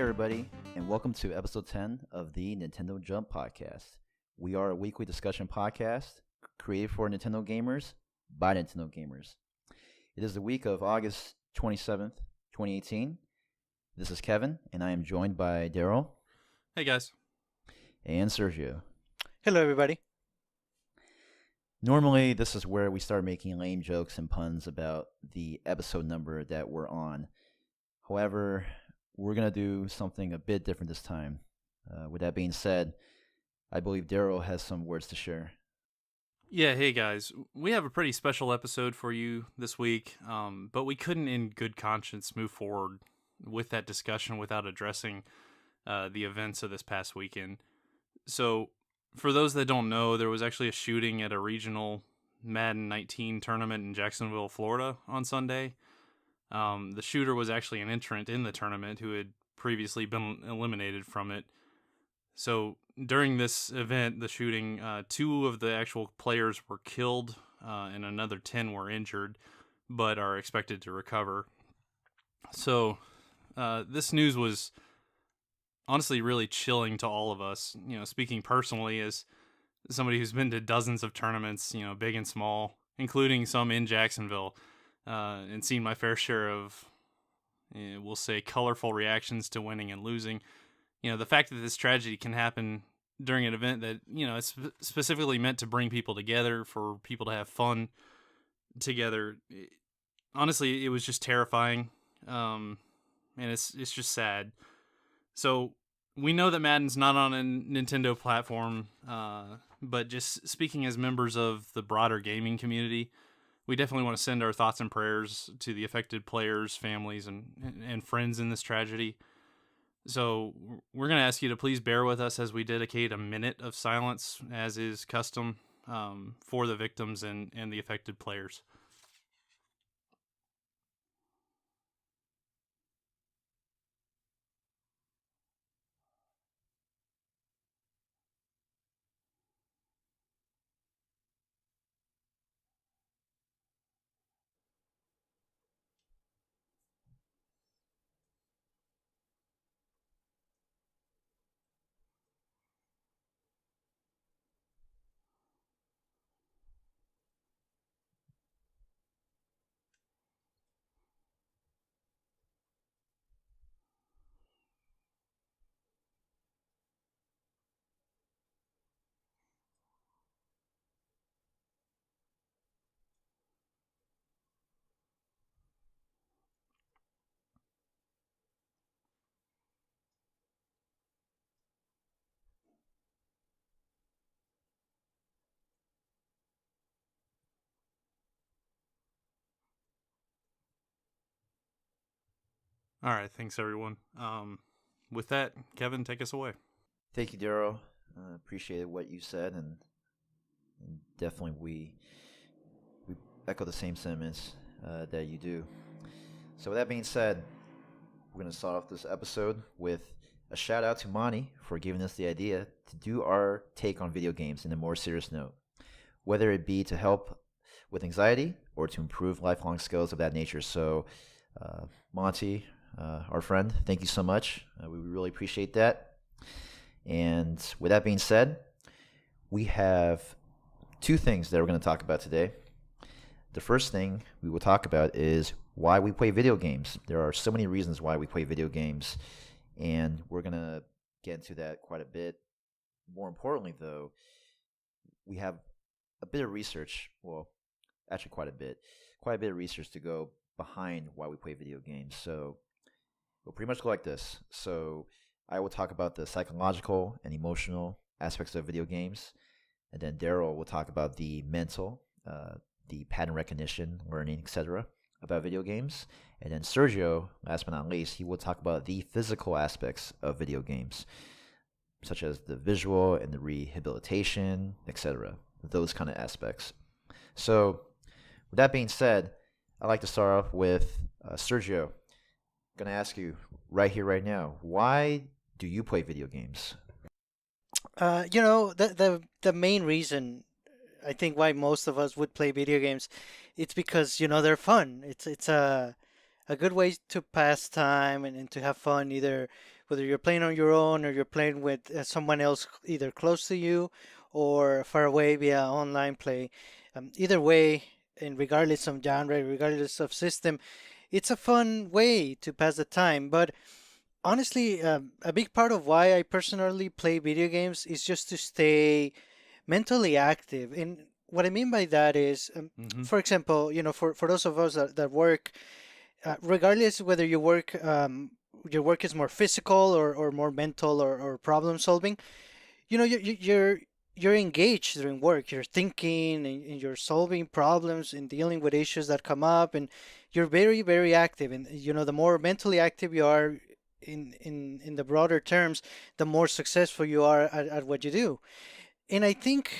everybody, and welcome to episode 10 of the Nintendo Jump Podcast. We are a weekly discussion podcast created for Nintendo gamers by Nintendo gamers. It is the week of August 27th, 2018. This is Kevin, and I am joined by Daryl. Hey, guys. And Sergio. Hello, everybody. Normally, this is where we start making lame jokes and puns about the episode number that we're on. However, we're going to do something a bit different this time. With that being said, I believe Daryl has some words to share. Yeah, hey guys. We have a pretty special episode for you this week, but we couldn't in good conscience move forward with that discussion without addressing the events of this past weekend. So, for those that don't know, there was actually a shooting at a regional Madden 19 tournament in Jacksonville, Florida on Sunday. The shooter was actually an entrant in the tournament who had previously been eliminated from it. So during this event, the shooting, 2 of the actual players were killed and another 10 were injured, but are expected to recover. So this news was honestly really chilling to all of us. You know, speaking personally as somebody who's been to dozens of tournaments, you know, big and small, including some in Jacksonville. And seen my fair share of, we'll say, colorful reactions to winning and losing. You know, the fact that this tragedy can happen during an event that, you know, it's specifically meant to bring people together, for people to have fun together. Honestly, it was just terrifying, and it's just sad. So we know that Madden's not on a Nintendo platform, but just speaking as members of the broader gaming community, we definitely want to send our thoughts and prayers to the affected players, families, and friends in this tragedy. So we're going to ask you to please bear with us as we dedicate a minute of silence, as is custom, for the victims and the affected players. All right, thanks everyone. With that, Kevin, take us away. Thank you, Daryl. Appreciated what you said, and definitely we echo the same sentiments that you do. So with that being said, we're going to start off this episode with a shout out to Monty for giving us the idea to do our take on video games in a more serious note, whether it be to help with anxiety or to improve lifelong skills of that nature. So Monty, our friend, thank you so much. We really appreciate that. And with that being said, we have 2 things that we're going to talk about today. The first thing we will talk about is why we play video games. There are so many reasons why we play video games, and we're going to get into that quite a bit. More importantly, though, we have a bit of research, well, actually quite a bit of research to go behind why we play video games. So we'll pretty much go like this. So I will talk about the psychological and emotional aspects of video games, and then Daryl will talk about the mental, the pattern recognition, learning, etc. about video games. And then Sergio, last but not least, he will talk about the physical aspects of video games, such as the visual and the rehabilitation, etc. Those kind of aspects. So with that being said, I'd like to start off with Sergio. I'm going to ask you right here, right now, why do you play video games? The main reason I think why most of us would play video games, it's because they're fun. It's a good way to pass time and to have fun, either whether you're playing on your own or you're playing with someone else either close to you or far away via online play. Either way, and regardless of genre, regardless of system, it's a fun way to pass the time. But honestly, a big part of why I personally play video games is just to stay mentally active. And what I mean by that is, Mm-hmm. for example, for those of us that work, regardless whether your work is more physical or more mental or problem solving, you're engaged during work. You're thinking and you're solving problems and dealing with issues that come up, and you're very, very active. And the more mentally active you are, in the broader terms, the more successful you are at what you do. And I think,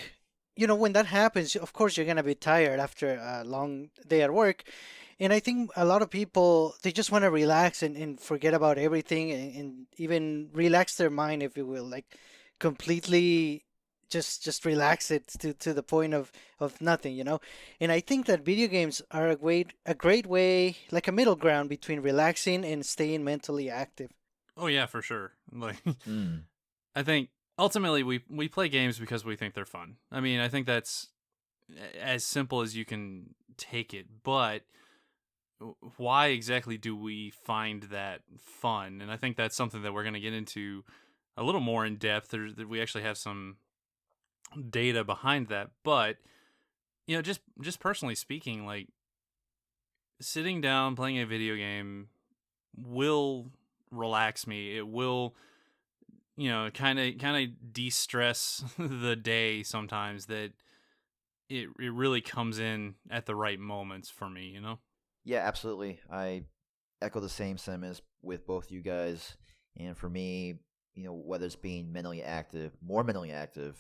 when that happens, of course, you're going to be tired after a long day at work. And I think a lot of people, they just want to relax and forget about everything and even relax their mind, if you will, like completely just relax it to the point of nothing. And I think that video games are a great way, like a middle ground between relaxing and staying mentally active. Oh yeah, for sure. Like, Mm. I think ultimately we play games because we think they're fun. I mean, I think that's as simple as you can take it. But why exactly do we find that fun? And I think that's something that we're going to get into a little more in depth. We actually have some data behind that. But just personally speaking, like sitting down playing a video game will relax me. It will kind of de-stress the day sometimes. That it really comes in at the right moments for me. Yeah, absolutely. I echo the same sentiments with both you guys. And for me, whether it's being mentally active, more mentally active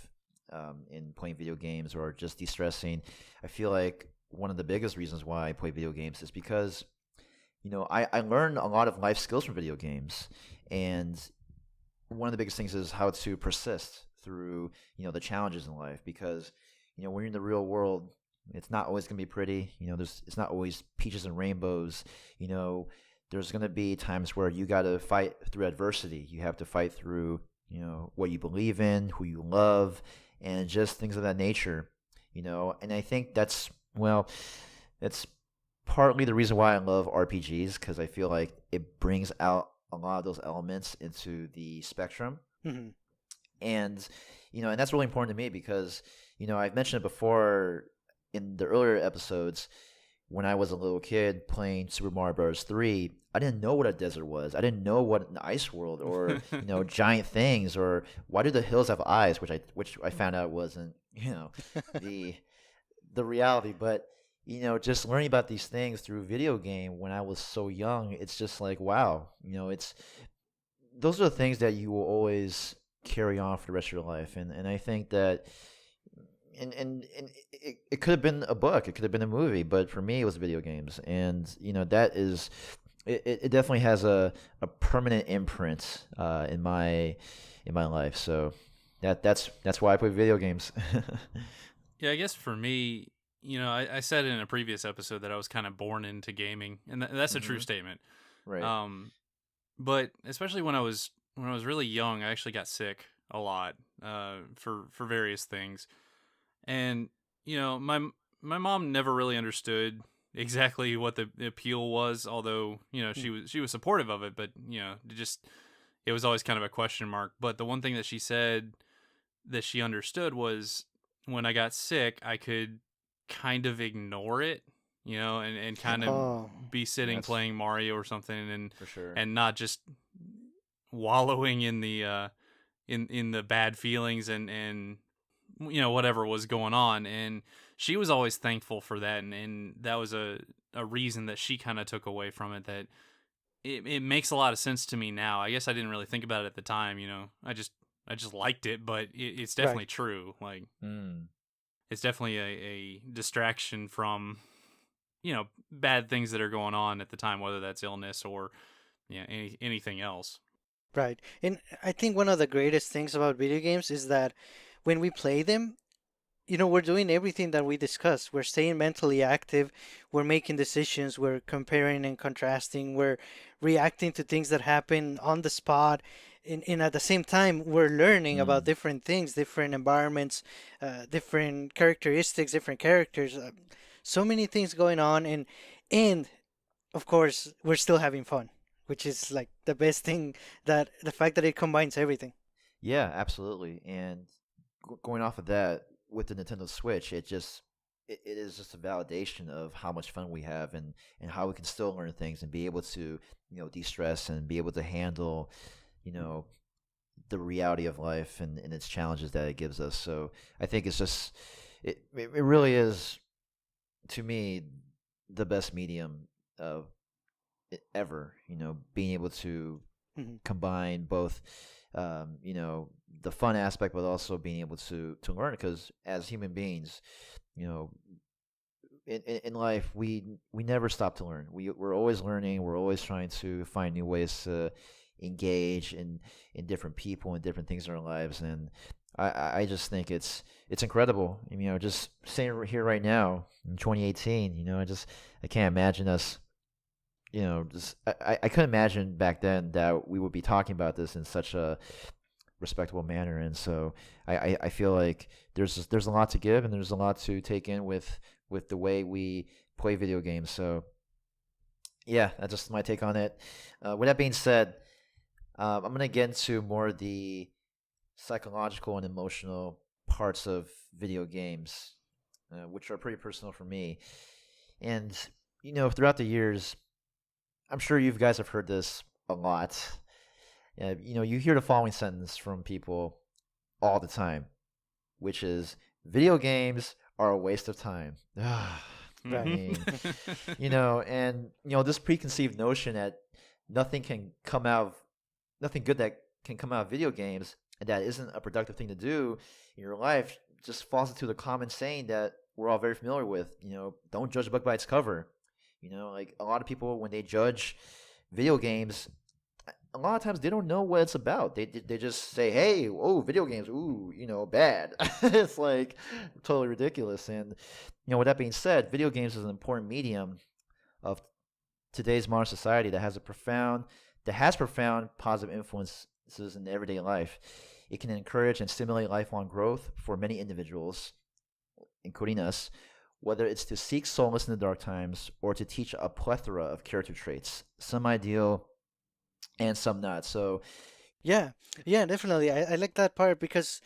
in playing video games or just de-stressing, I feel like one of the biggest reasons why I play video games is because, I learn a lot of life skills from video games. And one of the biggest things is how to persist through, the challenges in life. Because, when you're in the real world, it's not always going to be pretty. It's not always peaches and rainbows. There's going to be times where you got to fight through adversity. You have to fight through, what you believe in, who you love, and just things of that nature. And I think that's partly the reason why I love RPGs, because I feel like it brings out a lot of those elements into the spectrum. Hmm. And, and that's really important to me because, I've mentioned it before in the earlier episodes. When I was a little kid playing Super Mario Bros. 3, I didn't know what a desert was. I didn't know what an ice world or giant things, or why do the hills have eyes, which I found out wasn't the reality. But just learning about these things through video game when I was so young, it's just like wow, it's those are the things that you will always carry on for the rest of your life, and I think that. And it could have been a book, it could have been a movie, but for me it was video games. And that is it definitely has a permanent imprint in my life. So that's why I play video games. Yeah, I guess for me, I said in a previous episode that I was kind of born into gaming, and that's a true Mhm. statement. Right. But especially when I was really young, I actually got sick a lot for various things. And my mom never really understood exactly what the appeal was, although she was supportive of it, but it was always kind of a question mark. But the one thing that she said that she understood was when I got sick, I could kind of ignore it, and kind of Oh, be sitting Yes, playing Mario or something, for sure. and not just wallowing in the in the bad feelings and whatever was going on. And she was always thankful for that, and that was a reason that she kind of took away from it, that it makes a lot of sense to me now. I guess I didn't really think about it at the time. I just liked it, but it's right. definitely true. Like, Mm. it's definitely a distraction from bad things that are going on at the time, whether that's illness or anything else. Right. And I think one of the greatest things about video games is that when we play them, we're doing everything that we discussed. We're staying mentally active. We're making decisions. We're comparing and contrasting. We're reacting to things that happen on the spot. And at the same time, we're learning about Mm. different things, different environments, different characteristics, different characters. So many things going on. And of course, we're still having fun, which is like the best thing, that the fact that it combines everything. Yeah, absolutely. And going off of that, with the Nintendo Switch, it is just a validation of how much fun we have, and how we can still learn things and be able to, de-stress and be able to handle, you know, the reality of life and its challenges that it gives us. So I think it's just it really is, to me, the best medium of ever. Being able to Mhm. combine both, the fun aspect, but also being able to learn. Because as human beings, you know, in life, we never stop to learn. We're always learning. We're always trying to find new ways to engage in different people and different things in our lives. And I just think it's incredible. Just sitting here right now in 2018, I can't imagine us. Just I couldn't imagine back then that we would be talking about this in such a respectable manner. And so I feel like there's a lot to give, and there's a lot to take in with the way we play video games. So yeah, that's just my take on it. With that being said, I'm gonna get into more of the psychological and emotional parts of video games, which are pretty personal for me. And throughout the years, I'm sure you guys have heard this a lot. You hear the following sentence from people all the time, which is, video games are a waste of time. I Right. mean, and this preconceived notion that nothing can come out of nothing good that can come out of video games, and that isn't a productive thing to do in your life, just falls into the common saying that we're all very familiar with. Don't judge a book by its cover. Like a lot of people, when they judge video games, a lot of times they don't know what it's about. They just say, "Hey, oh, video games, ooh, bad." It's like totally ridiculous. And with that being said, video games is an important medium of today's modern society that has profound positive influences in everyday life. It can encourage and stimulate lifelong growth for many individuals, including us, whether it's to seek solace in the dark times or to teach a plethora of character traits, some ideal and some not. So, Yeah, yeah, definitely. I like that part because,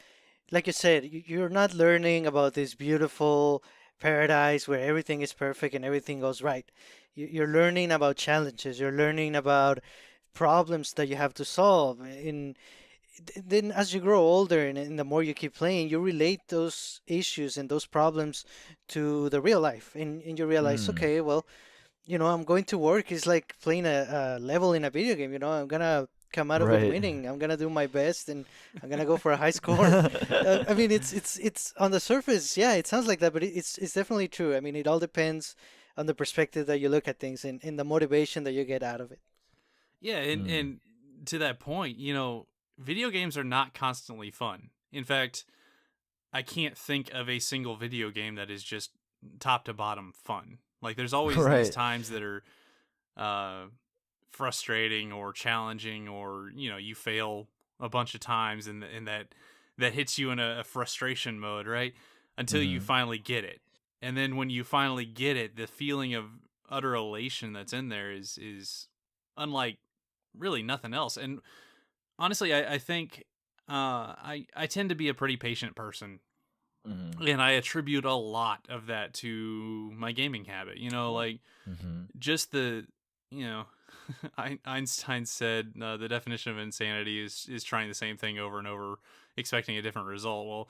like you said, you're not learning about this beautiful paradise where everything is perfect and everything goes right. You're learning about challenges. You're learning about problems that you have to solve. Then, as you grow older and the more you keep playing, you relate those issues and those problems to the real life, and you realize, mm, okay, well, I'm going to work is like playing a level in a video game. I'm gonna come out of it right. winning. I'm gonna do my best, and I'm gonna go for a high score. I mean, it's on the surface, yeah, it sounds like that, but it's definitely true. I mean, it all depends on the perspective that you look at things and the motivation that you get out of it. Yeah, Mm, and to that point, video games are not constantly fun. In fact, I can't think of a single video game that is just top to bottom fun. Like there's always these right. times that are uh frustrating or challenging, or you fail a bunch of times, and that hits you in a frustration mode, right? Until you Mm-hmm. finally get it. And then when you finally get it, the feeling of utter elation that's in there is unlike really nothing else. And honestly, I think I tend to be a pretty patient person, Mm-hmm. and I attribute a lot of that to my gaming habit. Like Mm-hmm. just you know, Einstein said the definition of insanity is trying the same thing over and over, expecting a different result. Well,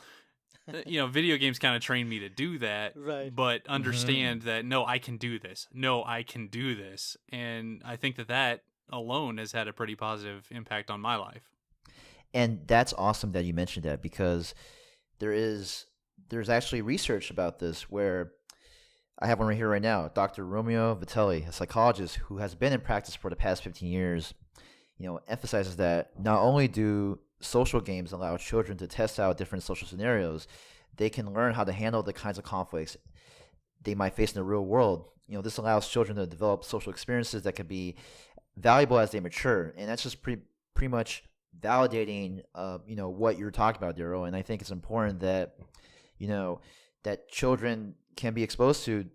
video games kind of train me to do that, Right. but Mm-hmm. understand that no, I can do this. No, I can do this, and I think that alone has had a pretty positive impact on my life. And that's awesome that you mentioned that, because there is there's actually research about this, where I have one right here right now. Dr. Romeo Vitelli, a psychologist who has been in practice for the past 15 years, emphasizes that not only do social games allow children to test out different social scenarios. They can learn how to handle the kinds of conflicts they might face in the real world. This allows children to develop social experiences that can be valuable as they mature, and that's just pretty much validating, what you're talking about, Daryl. And I think it's important that that children can be exposed to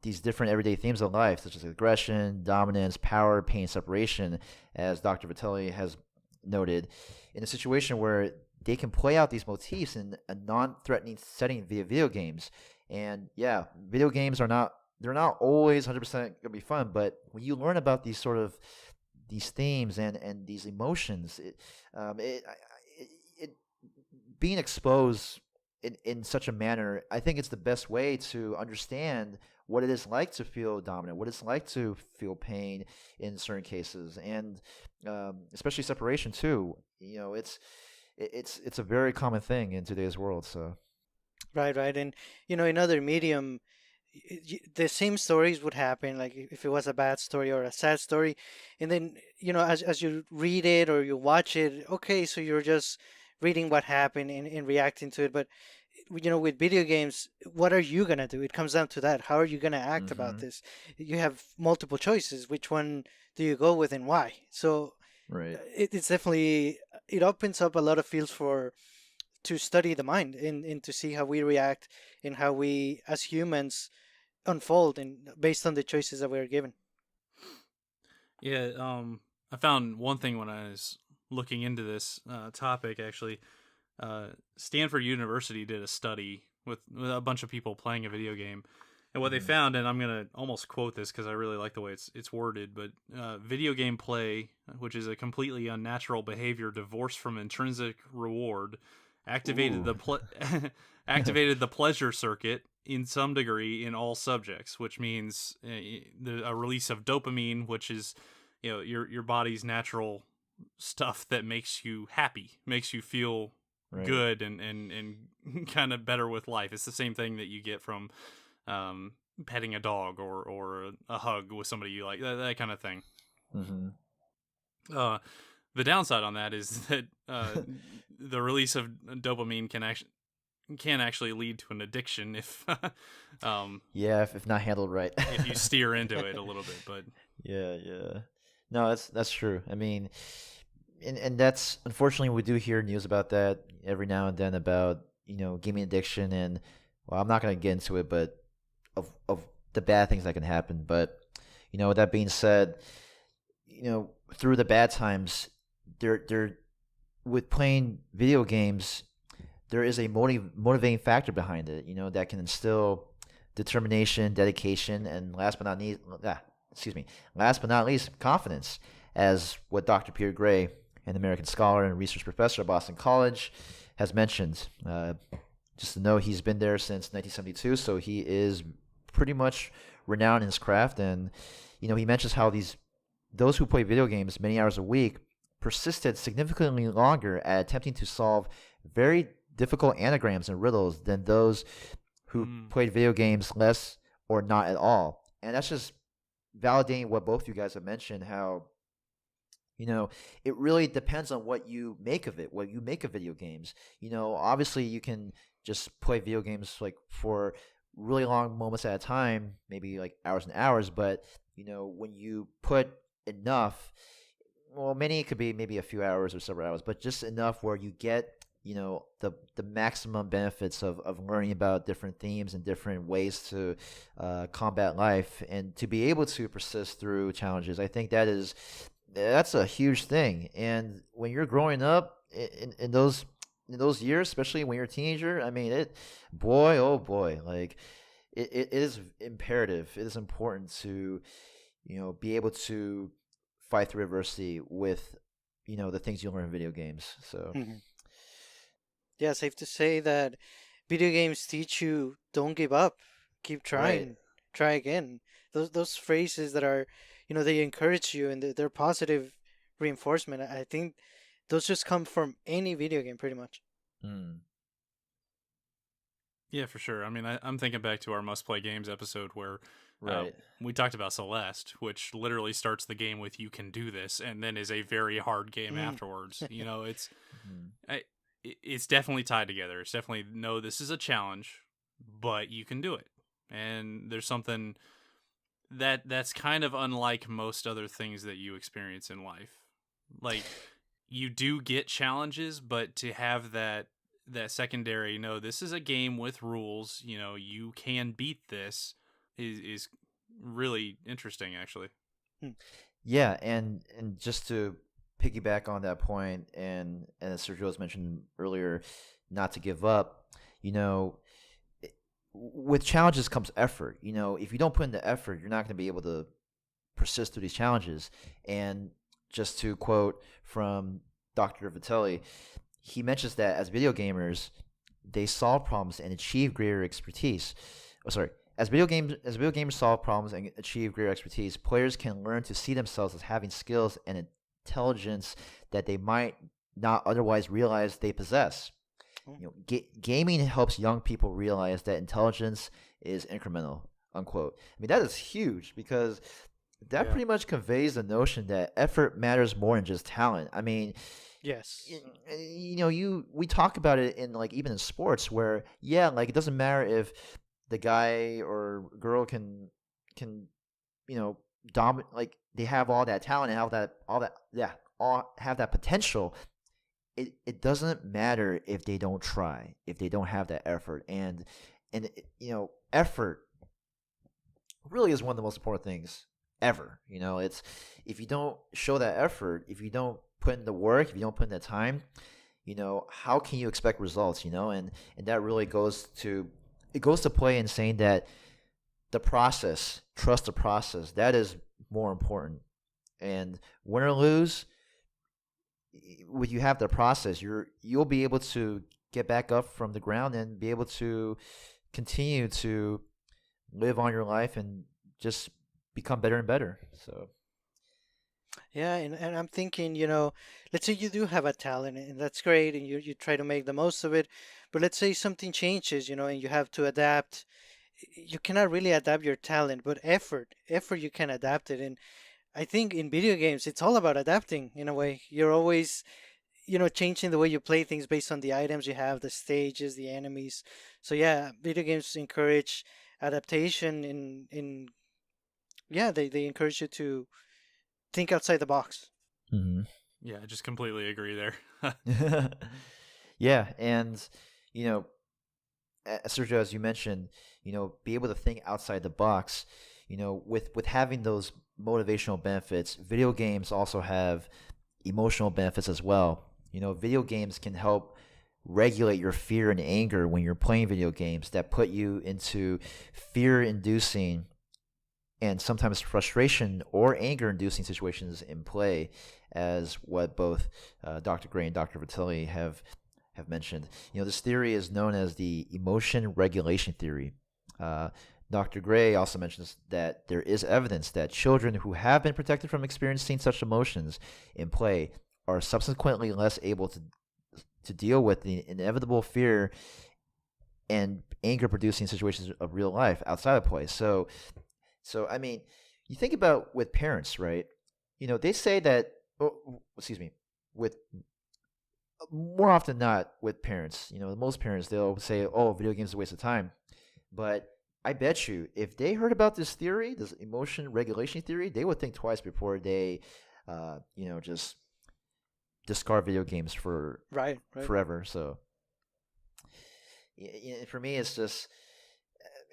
these different everyday themes of life, such as aggression, dominance, power, pain, separation, as Dr. Vitelli has noted, in a situation where they can play out these motifs in a non-threatening setting via video games. And yeah, video games they're not always 100% going to be fun, but when you learn about these themes and these emotions, it being exposed in such a manner, I think it's the best way to understand what it is like to feel dominant, what it's like to feel pain in certain cases, and especially separation too. It's a very common thing in today's world. So Right, right. And, another medium, the same stories would happen, like if it was a bad story or a sad story. And then, as you read it or you watch it, okay, so you're just reading what happened and reacting to it. But, with video games, what are you going to do? It comes down to that. How are you going to act about this? You have multiple choices. Which one do you go with and why? So right. it's definitely, it opens up a lot of fields to study the mind and to see how we react and how we as humans unfold and based on the choices that we're given. Yeah, I found one thing when I was looking into this topic. Actually, Stanford University did a study with a bunch of people playing a video game, and what they found, and I'm gonna almost quote this because I really like the way it's worded, but video game play, which is a completely unnatural behavior divorced from intrinsic reward, activated activated the pleasure circuit in some degree in all subjects, which means a release of dopamine, which is your body's natural stuff that makes you happy, makes you feel good and kind of better with life. It's the same thing that you get from petting a dog or a hug with somebody you like, that kind of thing. The downside on that is that the release of dopamine can actually lead to an addiction if if not handled right. if you steer into it a little bit. But yeah, no, that's true. I mean, and that's, unfortunately, we do hear news about that every now and then about gaming addiction, and well, I'm not going to get into it, but of the bad things that can happen. But with that being said, through the bad times, there with playing video games, there is a motivating factor behind it, that can instill determination, dedication, and last but not least, confidence, as what Dr. Peter Gray, an American scholar and research professor at Boston College, has mentioned. Just to know, he's been there since 1972, so he is pretty much renowned in his craft. And he mentions how those who play video games many hours a week persisted significantly longer at attempting to solve very difficult anagrams and riddles than those who played video games less or not at all. And that's just validating what both you guys have mentioned, how it really depends on what you make of it, what you make of video games. Obviously you can just play video games like for really long moments at a time, maybe like hours and hours, but when you put enough, well, many could be maybe a few hours or several hours, but just enough where you get the maximum benefits of learning about different themes and different ways to combat life, and to be able to persist through challenges. I think that's a huge thing. And when you're growing up in those years, especially when you're a teenager, I mean, oh boy, like it is imperative. It is important to be able to fight through adversity with the things you learn in video games. So yeah, safe to say that video games teach you don't give up, keep trying, try again. Those phrases that are they encourage you, and they're positive reinforcement. I think those just come from any video game pretty much. Yeah, for sure. I mean, I'm thinking back to our Must Play Games episode where Right. We talked about Celeste, which literally starts the game with "you can do this," and then is a very hard game afterwards. You know, it's definitely tied together. It's definitely, no, this is a challenge, but you can do it. And there's something that's kind of unlike most other things that you experience in life. Like, you do get challenges, but to have that secondary, no, this is a game with rules, you know, you can beat this, is really interesting, actually. Yeah, and just to piggyback on that point, and as Sergio was mentioned earlier, not to give up. You know, with challenges comes effort. You know, if you don't put in the effort, you're not going to be able to persist through these challenges. And just to quote from Dr. Vitelli, he mentions that as video gamers, they solve problems and achieve greater expertise. Oh, sorry. As video gamers solve problems and achieve greater expertise, players can learn to see themselves as having skills and intelligence that they might not otherwise realize they possess. You know, gaming helps young people realize that intelligence is incremental. Unquote. I mean, that is huge because that pretty much conveys the notion that effort matters more than just talent. I mean, Yes. you know, we talk about it in, like, even in sports where, yeah, like, it doesn't matter if the guy or girl can you know, dominate, like, they have all that talent and all have that potential. It doesn't matter if they don't try, if they don't have that effort, and you know, effort really is one of the most important things ever. You know, it's, if you don't show that effort, if you don't put in the work, if you don't put in the time, you know, how can you expect results? You know, and that really goes to play in saying that the process, trust the process, that is more important. And win or lose, when you have the process, you'll be able to get back up from the ground and be able to continue to live on your life and just become better and better. So Yeah, and I'm thinking, you know, let's say you do have a talent and that's great and you try to make the most of it, but let's say something changes, you know, and you have to adapt. You cannot really adapt your talent, but effort you can adapt it. And I think in video games it's all about adapting in a way. You're always, you know, changing the way you play things based on the items you have, the stages, the enemies. So yeah, video games encourage adaptation in yeah, they encourage you to think outside the box. mm-hmm. Yeah, I just completely agree there. Yeah, and you know, Sergio, as you mentioned, you know, be able to think outside the box. You know, with having those motivational benefits, video games also have emotional benefits as well. You know, video games can help regulate your fear and anger when you're playing video games that put you into fear-inducing and sometimes frustration or anger-inducing situations in play, as what both Dr. Gray and Dr. Vitelli have mentioned. You know, this theory is known as the emotion regulation theory. Dr. Gray also mentions that there is evidence that children who have been protected from experiencing such emotions in play are subsequently less able to deal with the inevitable fear and anger-producing situations of real life outside of play. So I mean, you think about with parents, right? You know, they say that, with more often not with parents, you know, most parents, they'll say, oh, video games is a waste of time. But I bet you, if they heard about this theory, this emotion regulation theory, they would think twice before they, you know, just discard video games for Right. forever. So for me, it's just,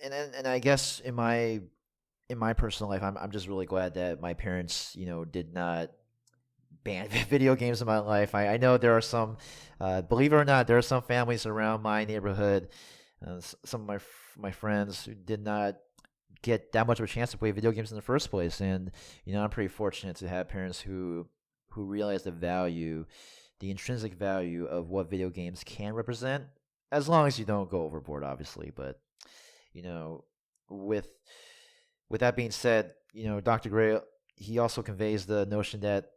and I guess in my personal life, I'm just really glad that my parents, you know, did not ban video games in my life. I know there are some, believe it or not, there are some families around my neighborhood, some of my friends who did not get that much of a chance to play video games in the first place. And you know, I'm pretty fortunate to have parents who realize the value, the intrinsic value of what video games can represent, as long as you don't go overboard, obviously. But you know, with that being said, you know, Dr. Gray, he also conveys the notion that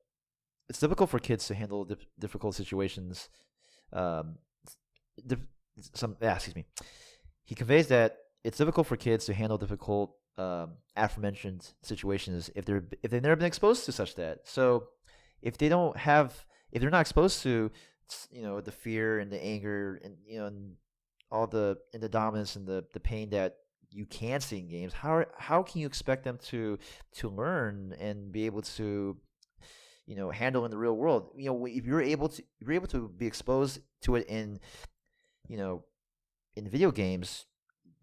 it's difficult for kids to handle difficult situations. He conveys that it's difficult for kids to handle difficult aforementioned situations if they've never been exposed to such that. So if they're not exposed to the fear and the anger and and all the dominance and the pain that you can see in games, how can you expect them to learn and be able to handle in the real world? If you're able to be exposed to it in in video games,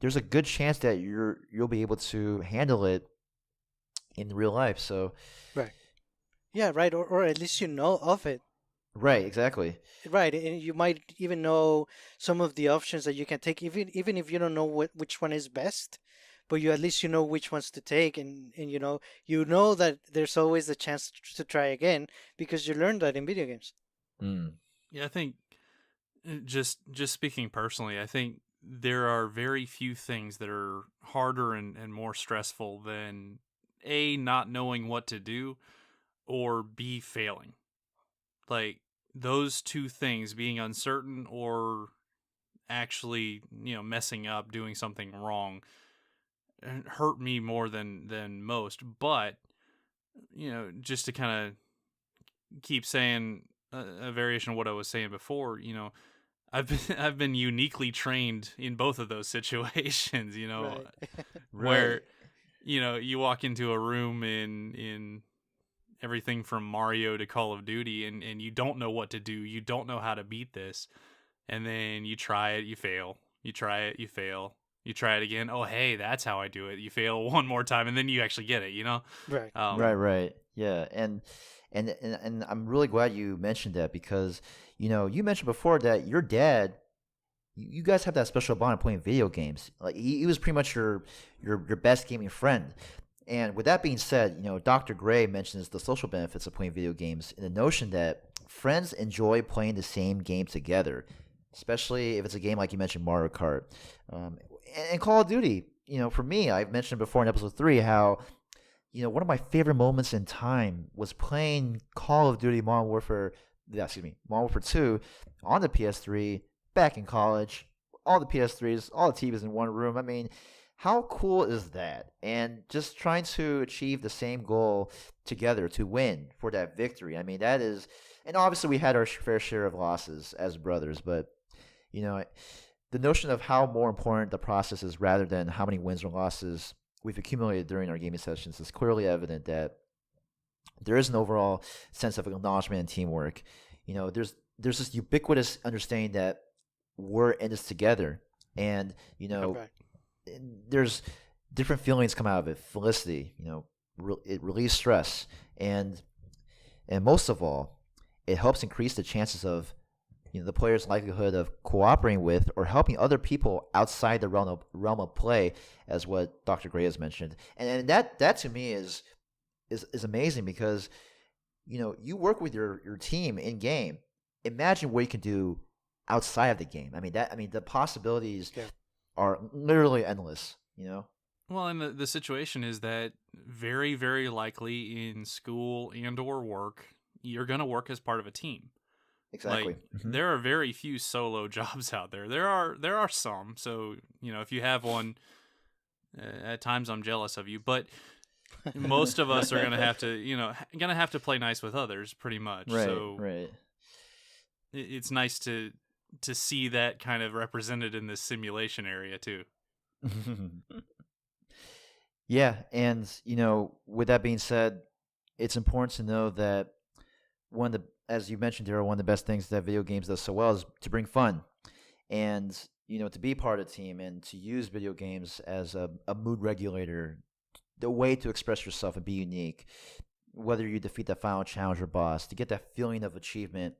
there's a good chance that you'll be able to handle it in real life. So Right. Yeah, right. Or at least you know of it. right, exactly. Right, and you might even know some of the options that you can take, even if you don't know which one is best, but you at least you know which ones to take, and you know that there's always the chance to try again because you learned that in video games. Mm. Yeah, I think just speaking personally, I think there are very few things that are harder and more stressful than A, not knowing what to do, or B, failing. Like those two things, being uncertain or actually, messing up, doing something wrong, hurt me more than most. But, just to kind of keep saying a variation of what I was saying before, I've been uniquely trained in both of those situations, Right. where Right. you walk into a room in everything from Mario to Call of Duty, and you don't know what to do, you don't know how to beat this, and then you try it, you fail, you try it, you fail, you try it again, oh hey, that's how I do it, you fail one more time, and then you actually get it. Right. Right. Yeah. And I'm really glad you mentioned that because you mentioned before that your dad, you guys have that special bond of playing video games. Like he was pretty much your best gaming friend. And with that being said, Dr. Gray mentions the social benefits of playing video games and the notion that friends enjoy playing the same game together, especially if it's a game like you mentioned, Mario Kart, and Call of Duty. For me, I've mentioned before in episode 3 how one of my favorite moments in time was playing Call of Duty Modern Warfare 2 on the PS3 back in college. All the PS3s, all the TVs in one room. I mean, how cool is that? And just trying to achieve the same goal together to win for that victory. I mean, that is, and obviously we had our fair share of losses as brothers, but the notion of how more important the process is rather than how many wins or losses we've accumulated during our gaming sessions is clearly evident that there is an overall sense of acknowledgement and teamwork. There's this ubiquitous understanding that we're in this together, and Right. there's different feelings come out of it. Felicity, it relieves stress, and most of all, it helps increase the chances of the player's likelihood of cooperating with or helping other people outside the realm of play, as what Dr. Gray has mentioned. And that to me is amazing because you work with your team in game. Imagine what you can do outside of the game. I mean the possibilities Yeah. are literally endless. Well, and the situation is that very, very likely in school and or work, you're going to work as part of a team. Exactly. Like there are very few solo jobs out there. There are some. So, if you have one, at times I'm jealous of you, but most of us are going to have to play nice with others pretty much. Right. So Right. it's nice to see that kind of represented in this simulation area too. Yeah, and with that being said, it's important to know that as you mentioned, Daryl, one of the best things that video games does so well is to bring fun, and to be part of a team and to use video games as a mood regulator, the way to express yourself and be unique. Whether you defeat the final challenge or boss, to get that feeling of achievement.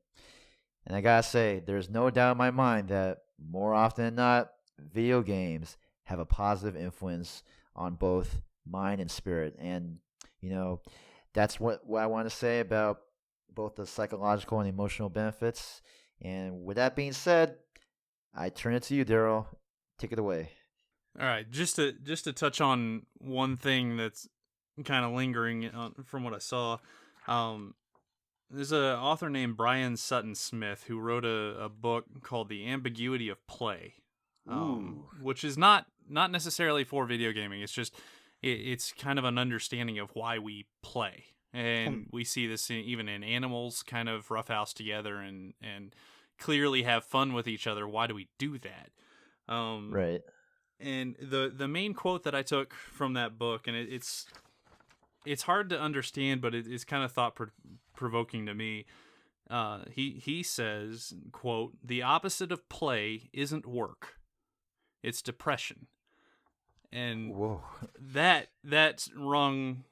And I gotta say, there's no doubt in my mind that more often than not, video games have a positive influence on both mind and spirit. And, that's what I want to say about both the psychological and emotional benefits. And with that being said, I turn it to you, Daryl. Take it away. All right, just to touch on one thing that's kind of lingering from what I saw. There's an author named Brian Sutton Smith who wrote a book called The Ambiguity of Play, which is not necessarily for video gaming. It's just it's kind of an understanding of why we play. And we see this even in animals kind of roughhouse together and clearly have fun with each other. Why do we do that? Right. And the main quote that I took from that book, and it's hard to understand, but it's kind of thought provoking to me. He says, quote, "The opposite of play isn't work, it's depression." And Whoa. that's rung.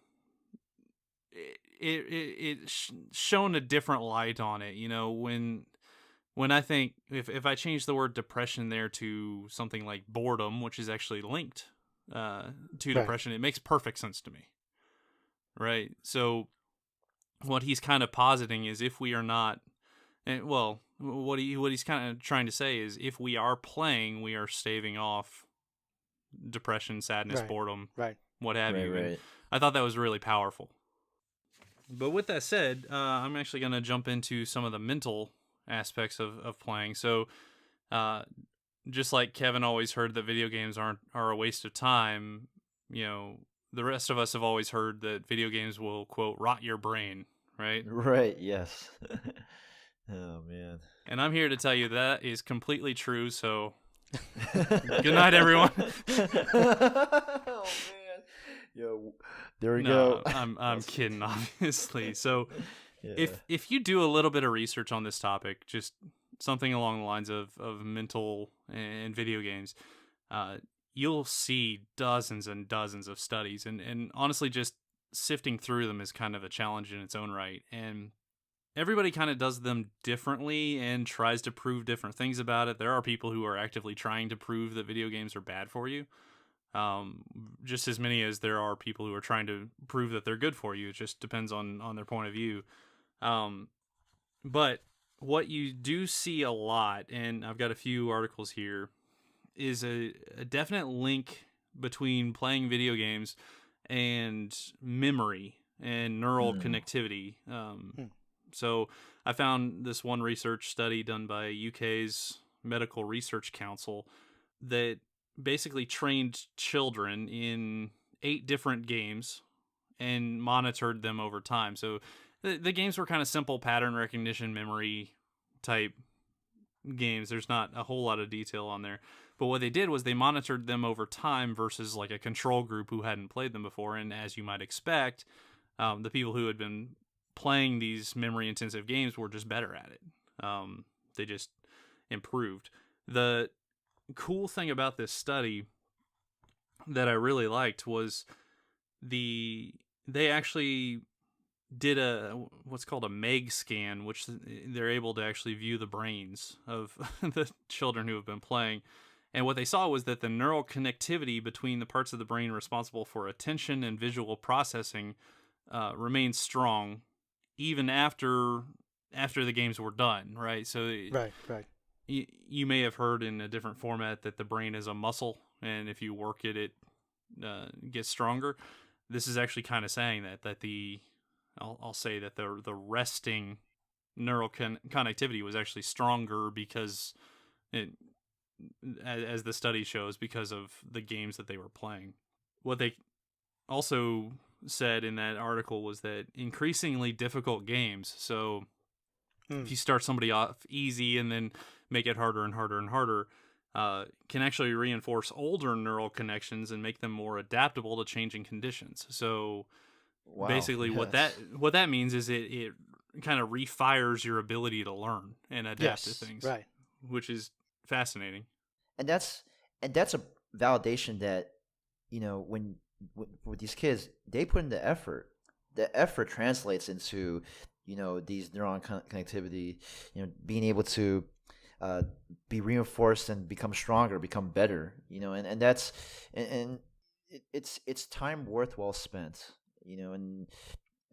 It's shown a different light on it. You know, when I think if I change the word depression there to something like boredom, which is actually linked to depression, it makes perfect sense to me. Right. So what he's kind of positing is if we are not, well, what he's kind of trying to say is if we are playing, we are staving off depression, sadness, boredom, what have you. Right. I thought that was really powerful. But with that said, I'm actually going to jump into some of the mental aspects of playing. So, just like Kevin always heard that video games are a waste of time, you know, the rest of us have always heard that video games will, quote, rot your brain, right? Right, yes. Oh, man. And I'm here to tell you that is completely true, so good night, everyone. Oh, man. Yo, there we go. I'm kidding, obviously. So yeah. if you do a little bit of research on this topic, just something along the lines of mental and video games, you'll see dozens and dozens of studies, and honestly, just sifting through them is kind of a challenge in its own right. And everybody kind of does them differently and tries to prove different things about it. There are people who are actively trying to prove that video games are bad for you. Just as many as there are people who are trying to prove that they're good for you. It just depends on their point of view. But what you do see a lot, and I've got a few articles here, is a definite link between playing video games and memory and neural connectivity. So I found this one research study done by UK's Medical Research Council that basically trained children in 8 different games and monitored them over time. So the games were kind of simple pattern recognition, memory type games. There's not a whole lot of detail on there. But what they did was they monitored them over time versus like a control group who hadn't played them before. And as you might expect, the people who had been playing these memory intensive games were just better at it. They just improved. The cool thing about this study that I really liked was they actually did what's called a MEG scan, which they're able to actually view the brains of the children who have been playing. And what they saw was that the neural connectivity between the parts of the brain responsible for attention and visual processing remained strong even after the games were done, right? So right. You may have heard in a different format that the brain is a muscle, and if you work it, it gets stronger. This is actually kind of saying that I'll say that the resting neural connectivity was actually stronger because as the study shows, because of the games that they were playing. What they also said in that article was that increasingly difficult games, so if you start somebody off easy and then make it harder and harder and harder, can actually reinforce older neural connections and make them more adaptable to changing conditions. So basically what that means is it kind of refires your ability to learn and adapt to things, right? Which is fascinating. And that's a validation that, you know, when with these kids, they put in the effort. The effort translates into, you know, these neuron connectivity, you know, being able to be reinforced and become stronger, become better, you know, and that's and it's time worthwhile spent, you know, and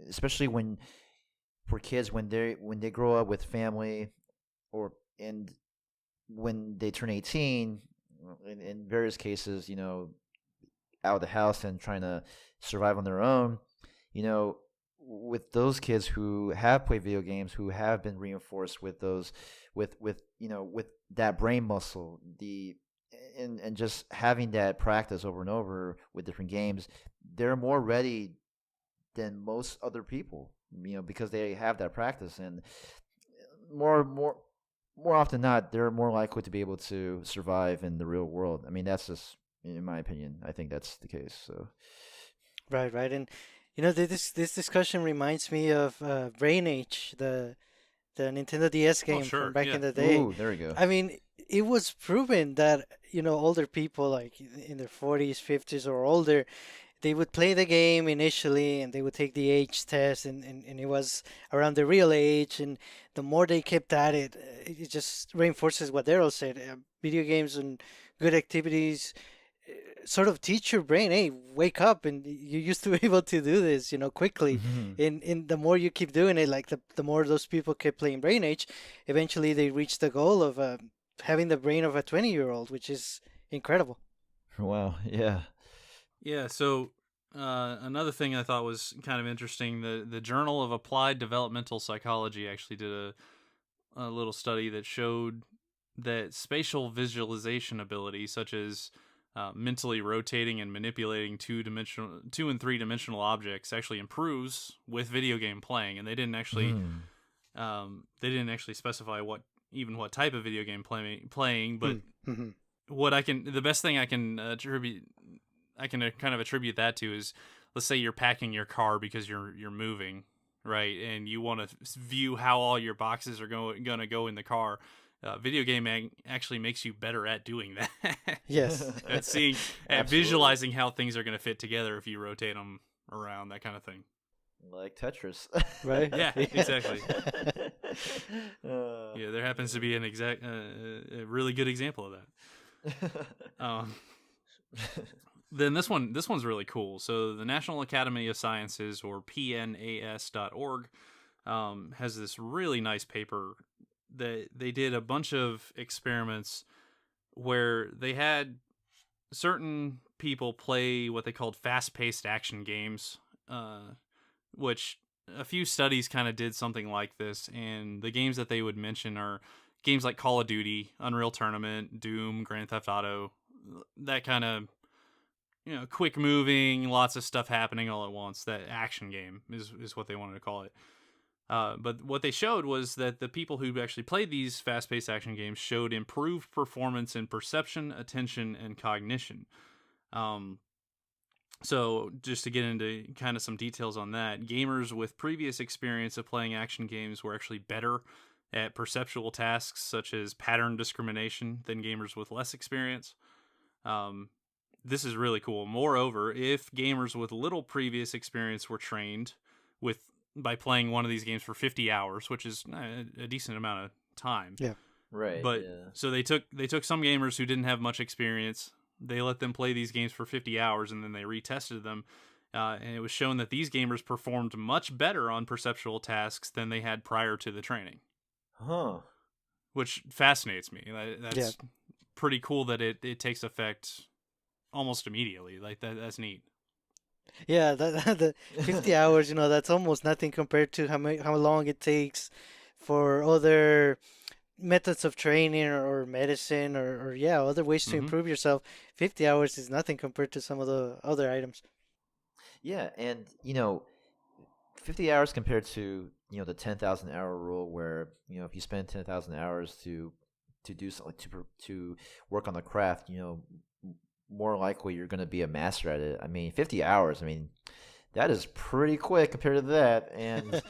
especially for kids when they grow up with family and when they turn 18, in various cases, you know, out of the house and trying to survive on their own, you know, with those kids who have played video games, who have been reinforced with those, with you know, with that brain muscle, and just having that practice over and over with different games, they're more ready than most other people, because they have that practice, and more more more often than not, they're more likely to be able to survive in the real world. I mean, that's just in my opinion. I think that's the case. So Right, right. And this discussion reminds me of Brain Age, the Nintendo DS Oh, game from sure. back Yeah. in the day. ooh, there we go. I mean, it was proven that, older people like in their 40s, 50s or older, they would play the game initially and they would take the age test, and it was around the real age. And the more they kept at it, it just reinforces what Daryl said. Video games and good activities sort of teach your brain, hey, wake up, and you used to be able to do this, quickly. Mhm. And the more you keep doing it, like the more those people kept playing Brain Age, eventually they reach the goal of having the brain of a 20-year-old, which is incredible. Wow, yeah. Yeah. So another thing I thought was kind of interesting, the Journal of Applied Developmental Psychology actually did a little study that showed that spatial visualization ability, such as mentally rotating and manipulating two and three dimensional objects, actually improves with video game playing. And Mhm. they didn't actually specify what type of video game playing, but Mm-hmm. the best thing I can kind of attribute that to is, let's say you're packing your car because you're moving, right, and you want to view how all your boxes are gonna go in the car. Video game actually makes you better at doing that. Yes. At seeing, at Absolutely. visualizing how things are gonna fit together if you rotate them around, that kind of thing. Like Tetris. Right? Yeah, exactly. Uh, Yeah, there happens to be a really good example of that. Um, then this one's really cool. So the National Academy of Sciences, or PNAS.org, has this really nice paper that they did a bunch of experiments where they had certain people play what they called fast-paced action games, which a few studies kind of did something like this. And the games that they would mention are games like Call of Duty, Unreal Tournament, Doom, Grand Theft Auto, that kind of, quick moving, lots of stuff happening all at once. That action game is what they wanted to call it. But what they showed was that the people who actually played these fast-paced action games showed improved performance in perception, attention, and cognition. So just to get into kind of some details on that, gamers with previous experience of playing action games were actually better at perceptual tasks such as pattern discrimination than gamers with less experience. This is really cool. Moreover, if gamers with little previous experience were trained by playing one of these games for 50 hours, which is a decent amount of time. Yeah. right. But Yeah. so they took some gamers who didn't have much experience. They let them play these games for 50 hours, and then they retested them. And it was shown that these gamers performed much better on perceptual tasks than they had prior to the training, Huh. which fascinates me. That's Yeah. pretty cool that it takes effect almost immediately. Like that's neat. Yeah, the 50 hours, that's almost nothing compared to how long it takes for other methods of training or medicine or yeah, other ways to Mm-hmm. improve yourself. 50 hours is nothing compared to some of the other items. Yeah, and 50 hours compared to the 10,000 hour rule, where if you spend 10,000 hours to do something to work on the craft, more likely you're going to be a master at it. I mean, 50 hours. I mean, that is pretty quick compared to that. And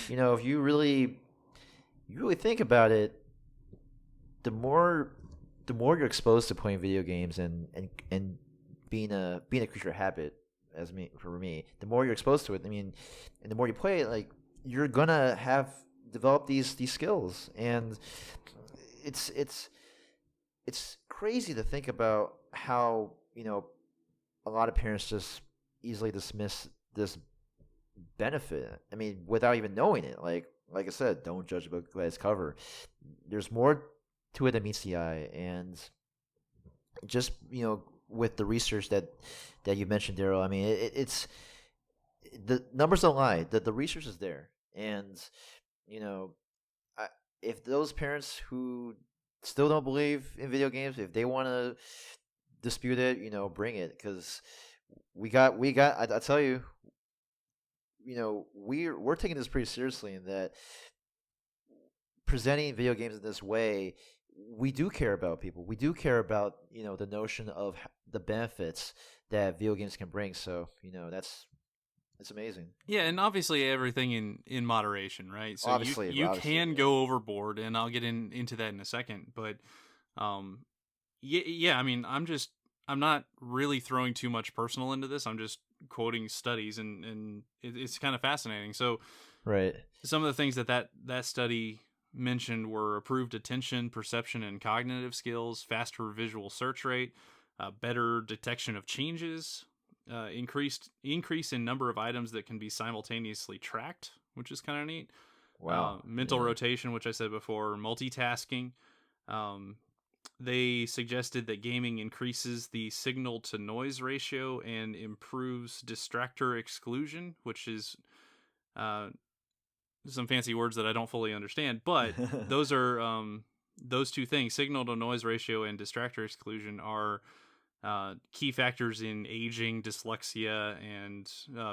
if you really think about it, the more you're exposed to playing video games and being a creature of habit, for me, the more you're exposed to it. I mean, and the more you play it, like you're gonna have developed these skills, and it's crazy to think about how a lot of parents just easily dismiss this benefit. I mean, without even knowing it. Like I said, don't judge a book by its cover. There's more to it than meets the eye, and just with the research that you mentioned, Daryl. I mean, it's the numbers don't lie. The research is there, and you know, I, if those parents who still don't believe in video games, if they want to dispute it, bring it, because I tell you, we're taking this pretty seriously in that presenting video games in this way, we do care about people. We do care about, the notion of the benefits that video games can bring. So, it's amazing. Yeah, and obviously everything in moderation, right? So Obviously, you can yeah. go overboard, and I'll get into that in a second. But yeah, I mean, I'm not really throwing too much personal into this. I'm just quoting studies, and it's kind of fascinating. So Right. some of the things that study mentioned were improved attention, perception, and cognitive skills, faster visual search rate, better detection of changes, increase in number of items that can be simultaneously tracked, which is kind of neat. Wow. Mental Yeah. rotation, which I said before, multitasking. They suggested that gaming increases the signal to noise ratio and improves distractor exclusion, which is some fancy words that I don't fully understand, but those are those two things, signal to noise ratio and distractor exclusion, are key factors in aging, dyslexia, and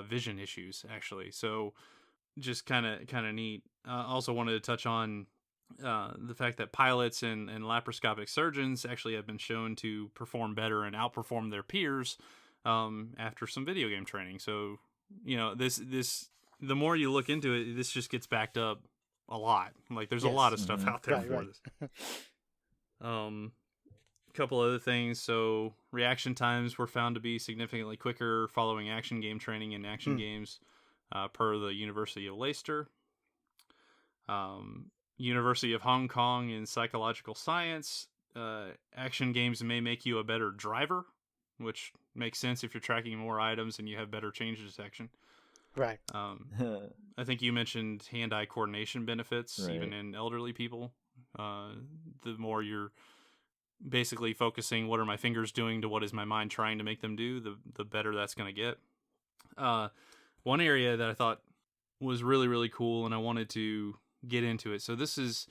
vision issues, actually. So just kind of neat. Also wanted to touch on the fact that pilots and laparoscopic surgeons actually have been shown to perform better and outperform their peers after some video game training. So, this the more you look into it, this just gets backed up a lot. Like, there's a lot of stuff out there for this. Couple other things. So reaction times were found to be significantly quicker following action game training in action games, per the University of Leicester. University of Hong Kong in psychological science. Action games may make you a better driver, which makes sense if you're tracking more items and you have better change detection. Right. I think you mentioned hand-eye coordination benefits, Right. even in elderly people. The more you're basically focusing, what are my fingers doing to what is my mind trying to make them do, the better that's going to get. One area that I thought was really, really cool, and I wanted to get into it. So this is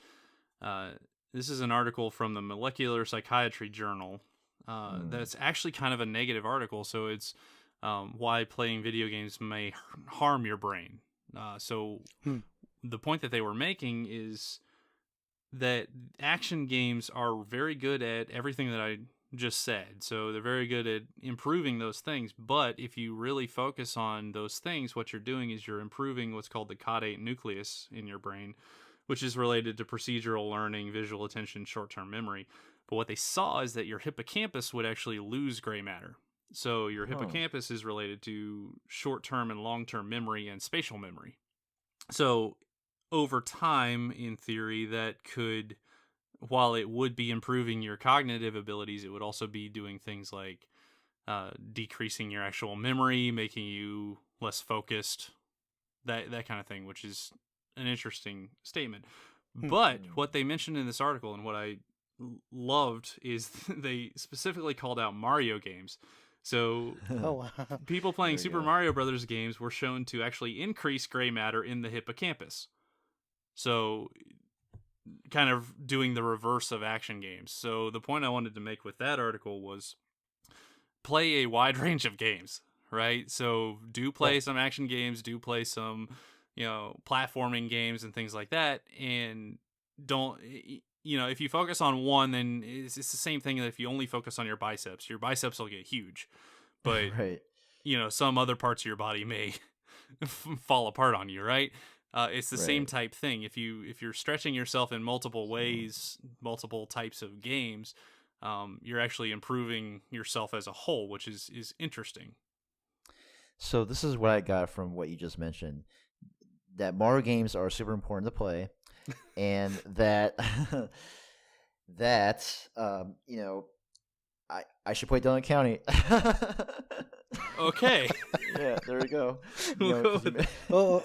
an article from the Molecular Psychiatry Journal. That's actually kind of a negative article. So it's why playing video games may harm your brain. The point that they were making is that action games are very good at everything that I just said. So they're very good at improving those things. But if you really focus on those things, what you're doing is you're improving what's called the caudate nucleus in your brain, which is related to procedural learning, visual attention, short-term memory. But what they saw is that your hippocampus would actually lose gray matter. So your hippocampus is related to short-term and long-term memory and spatial memory. So over time, in theory, that could, while it would be improving your cognitive abilities, it would also be doing things like decreasing your actual memory, making you less focused, that kind of thing, which is an interesting statement. But what they mentioned in this article, and what I loved, is they specifically called out Mario games. So people playing Super Mario Brothers games were shown to actually increase gray matter in the hippocampus. So kind of doing the reverse of action games. So the point I wanted to make with that article was play a wide range of games, right? So do play some action games, do play some, platforming games and things like that. And don't, if you focus on one, then it's the same thing that if you only focus on your biceps will get huge. But, some other parts of your body may fall apart on you, right? It's the same type thing. If you're stretching yourself in multiple ways, multiple types of games, you're actually improving yourself as a whole, which is interesting. So this is what I got from what you just mentioned: that Mario games are super important to play, and that I should play Dillon County. Okay. Yeah, there we go.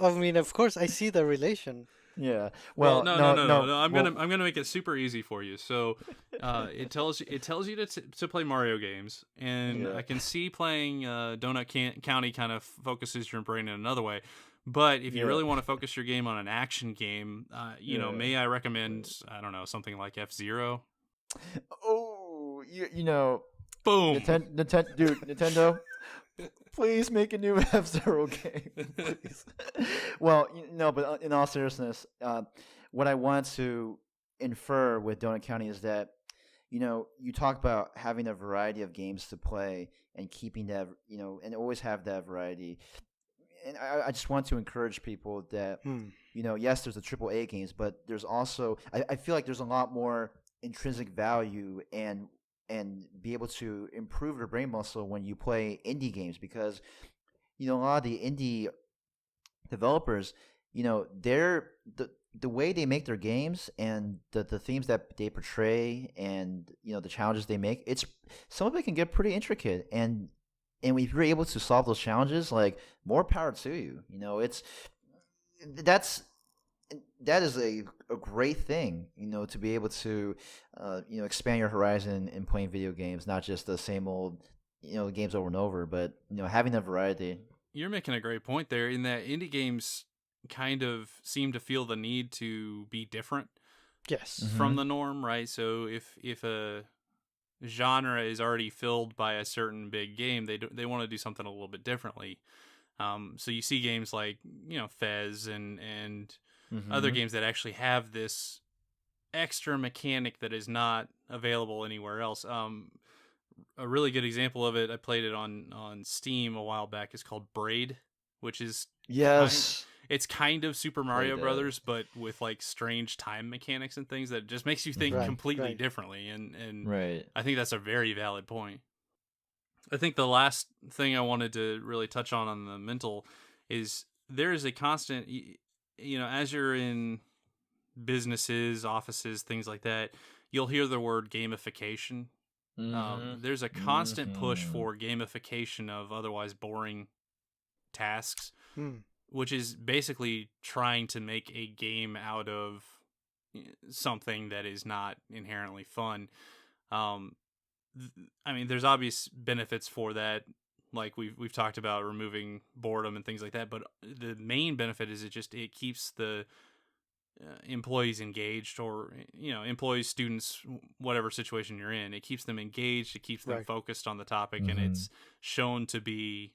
I mean, of course, I see the relation. Yeah. Well, no. I'm gonna make it super easy for you. So, it tells you to play Mario games, and I can see playing Donut County kind of focuses your brain in another way. But if you really want to focus your game on an action game, may I recommend, I don't know, something like F-Zero? Oh, Boom. Nintendo, please make a new F-Zero game, please. Well, no, but in all seriousness, what I want to infer with Donut County is that, you talk about having a variety of games to play and keeping that, and always have that variety. And I just want to encourage people that, yes, there's the AAA games, but there's also, I feel like there's a lot more intrinsic value and be able to improve your brain muscle when you play indie games, because a lot of the indie developers, they're the way they make their games and the themes that they portray and the challenges they make, it's some of it can get pretty intricate, and if you're able to solve those challenges, like, more power to you. That is a great thing, to be able to, expand your horizon in playing video games, not just the same old, games over and over, but, having that variety. You're making a great point there, in that indie games kind of seem to feel the need to be different Yes. from the norm, right? So if a genre is already filled by a certain big game, they want to do something a little bit differently. So you see games like Fez and other games that actually have this extra mechanic that is not available anywhere else. A really good example of it, I played it on Steam a while back, is called Braid, which is it's kind of Super Mario Brothers, but with like strange time mechanics and things that just makes you think completely differently. And I think that's a very valid point. I think the last thing I wanted to really touch on the mental is there is a constant, as you're in businesses, offices, things like that, you'll hear the word gamification. There's a constant push for gamification of otherwise boring tasks, which is basically trying to make a game out of something that is not inherently fun. There's obvious benefits for that, like we've talked about, removing boredom and things like that. But the main benefit is it keeps the employees engaged, or employees, students, whatever situation you're in. It keeps them engaged. It keeps them focused on the topic, and it's shown to be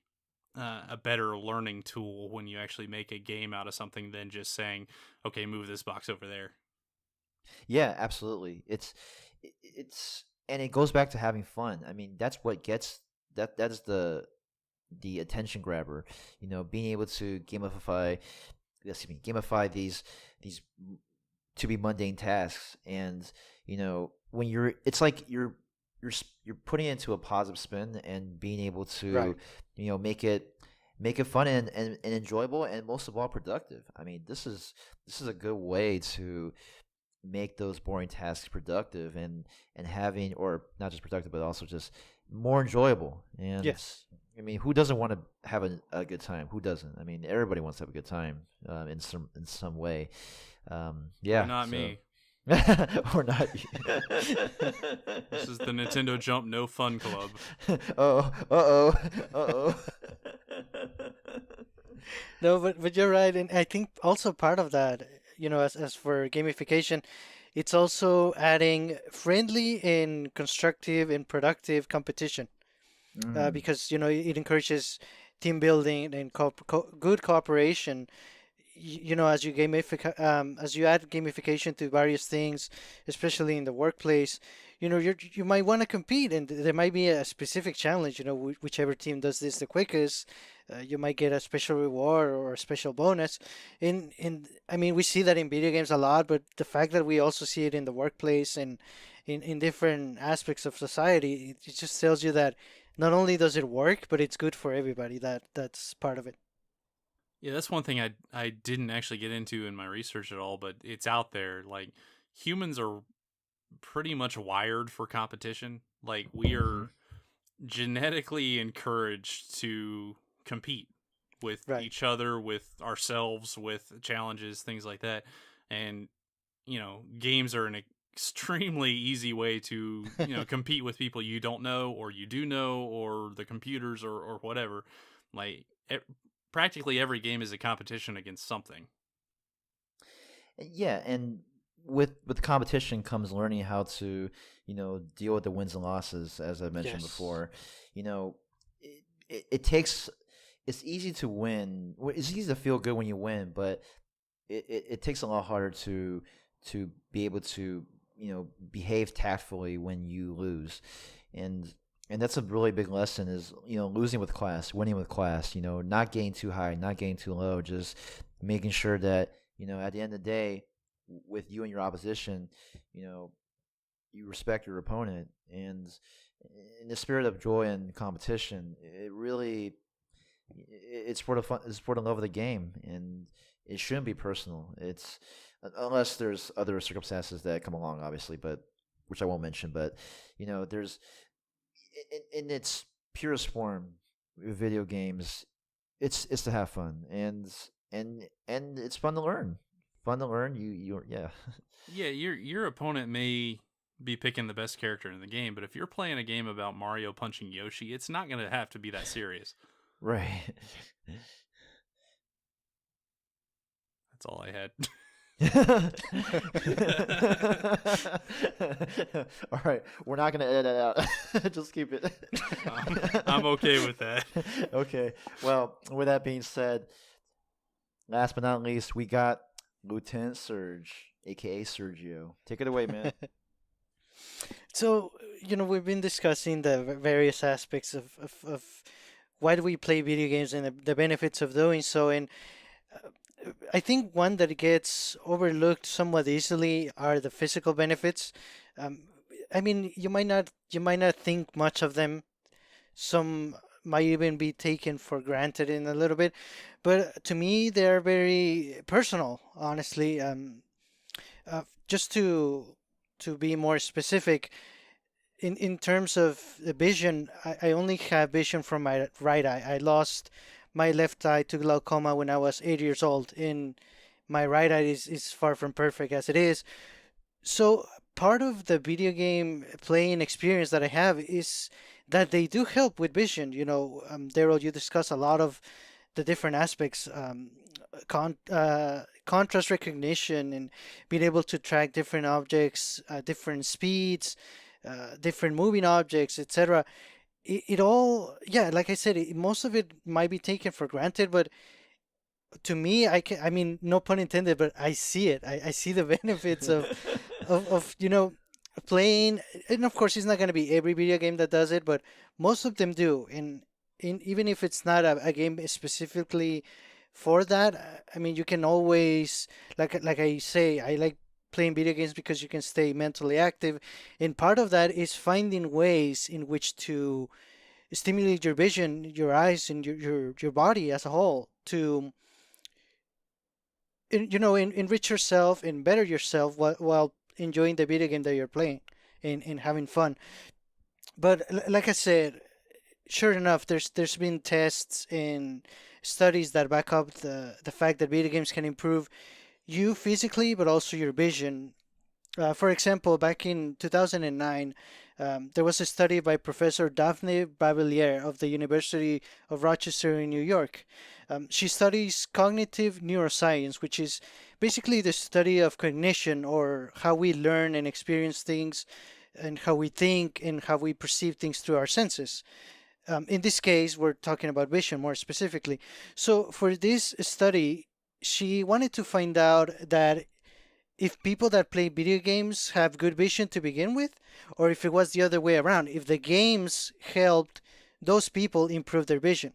a better learning tool when you actually make a game out of something than just saying, okay, move this box over there. Yeah, absolutely. It's and it goes back to having fun. I mean, that's what gets that is the attention grabber. Being able to gamify these to be mundane tasks, and when it's like you're putting it into a positive spin and being able to make it fun and enjoyable, and most of all productive. I mean, this is a good way to make those boring tasks productive and having, or not just productive, but also just more enjoyable. And yes, I mean, who doesn't want to have a good time? Who doesn't? I mean, everybody wants to have a good time in some way. Yeah, not me. Or not you. This is the Nintendo Jump No Fun Club. Uh-oh. No, but you're right, and I think also part of that, as for gamification, it's also adding friendly and constructive and productive competition, because it encourages team building and good cooperation. As you as you add gamification to various things, especially in the workplace, you might want to compete, and there might be a specific challenge. Whichever team does this the quickest, you might get a special reward or a special bonus. And I mean, we see that in video games a lot, but the fact that we also see it in the workplace and in different aspects of society, it just tells you that not only does it work, but it's good for everybody. That's part of it. Yeah, that's one thing I didn't actually get into in my research at all, but it's out there. Like, humans are pretty much wired for competition. Like, we are genetically encouraged to compete with each other, with ourselves, with challenges, things like that. And, games are an extremely easy way to, compete with people you don't know, or you do know, or the computers, or whatever. Like, practically every game is a competition against something. Yeah, and with competition comes learning how to, deal with the wins and losses, as I mentioned Yes. before. You know, it takes. It's easy to win. It's easy to feel good when you win, but it takes a lot harder to be able to behave tactfully when you lose, and that's a really big lesson is losing with class, winning with class. Not getting too high, not getting too low, just making sure that at the end of the day, with you and your opposition, you know you respect your opponent, and in the spirit of joy and competition, it's for the fun, it's for the love of the game, and it shouldn't be personal. It's unless there's other circumstances that come along, obviously, but which I won't mention. But there's in its purest form, video games. It's to have fun, and it's fun to learn. Fun to learn. Yeah. Yeah, your opponent may be picking the best character in the game, but if you're playing a game about Mario punching Yoshi, it's not going to have to be that serious. Right. That's all I had. All right, we're not gonna edit that out. Just keep it. I'm okay with that. Okay. Well, with that being said, last but not least, we got Lieutenant Surge, aka Sergio. Take it away, man. So, we've been discussing the various aspects of why do we play video games and the benefits of doing so. And I think one that gets overlooked somewhat easily are the physical benefits. Um, I mean, you might not think much of them. Some might even be taken for granted in a little bit, but to me, they're very personal. Honestly, just to be more specific, in terms of the vision, I only have vision from my right eye. I lost my left eye to glaucoma when I was 8 years old, and my right eye is far from perfect as it is. So part of the video game playing experience that I have is that they do help with vision. Daryl, you discuss a lot of the different aspects, contrast recognition, and being able to track different objects, different speeds, different moving objects, etc. It all, yeah, like I said, most of it might be taken for granted, but to me, I mean, no pun intended, but I see it. I see the benefits of playing. And of course, it's not going to be every video game that does it, but most of them do. And even if it's not a game specifically for that, I mean, you can always, like I say, I like playing video games because you can stay mentally active, and part of that is finding ways in which to stimulate your vision, your eyes, and your body as a whole to enrich yourself and better yourself while enjoying the video game that you're playing and having fun. But like I said, sure enough, there's been tests and studies that back up the fact that video games can improve you physically, but also your vision. For example, back in 2009, there was a study by Professor Daphne Bavillier of the University of Rochester in New York. She studies cognitive neuroscience, which is basically the study of cognition, or how we learn and experience things, and how we think and how we perceive things through our senses. In this case, we're talking about vision more specifically. So, for this study, she wanted to find out that if people that play video games have good vision to begin with, or if it was the other way around, if the games helped those people improve their vision.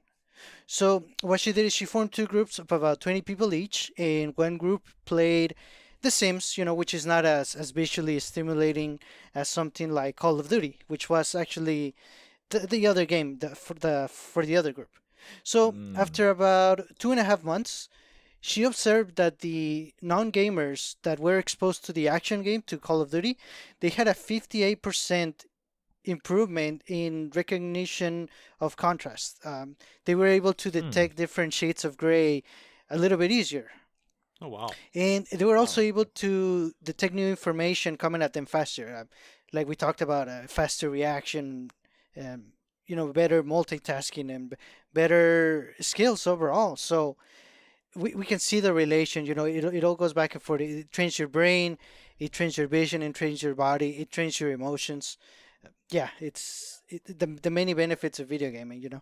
So what she did is she formed two groups of about 20 people each, and one group played The Sims, which is not as visually stimulating as something like Call of Duty, which was actually the other game for the other group. So Mm. after about 2.5 months, she observed that the non-gamers that were exposed to the action game, to Call of Duty, they had a 58% improvement in recognition of contrast. They were able to Hmm. detect different shades of gray a little bit easier. Oh wow. And they were also Wow. able to detect new information coming at them faster. Like we talked about, faster reaction, um, better multitasking, and better skills overall. So we can see the relation. It all goes back and forth. It trains your brain. It trains your vision, it trains your body, it trains your emotions. Yeah, the many benefits of video gaming, you know.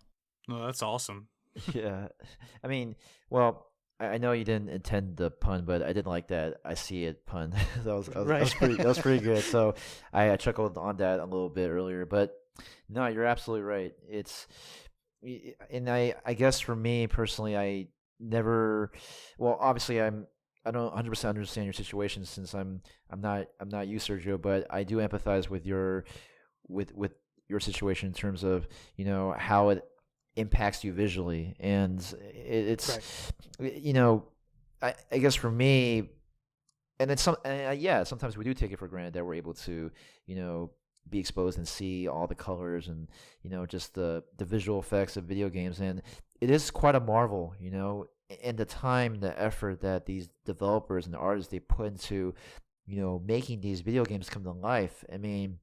Oh, that's awesome. Yeah, I mean, well, I know you didn't intend the pun, but I did like that. I see it pun. Right. That was pretty good. So I chuckled on that a little bit earlier, but no, you're absolutely right. And I guess for me personally, I never, well, obviously I don't 100% understand your situation since I'm not you, Sergio, but I do empathize with with your situation in terms of how it impacts you visually, and it's Right. you know I guess for me, and it's yeah, sometimes we do take it for granted that we're able to be exposed and see all the colors and just the visual effects of video games, and it is quite a marvel, and the time, the effort that these developers and the artists they put into making these video games come to life. I mean,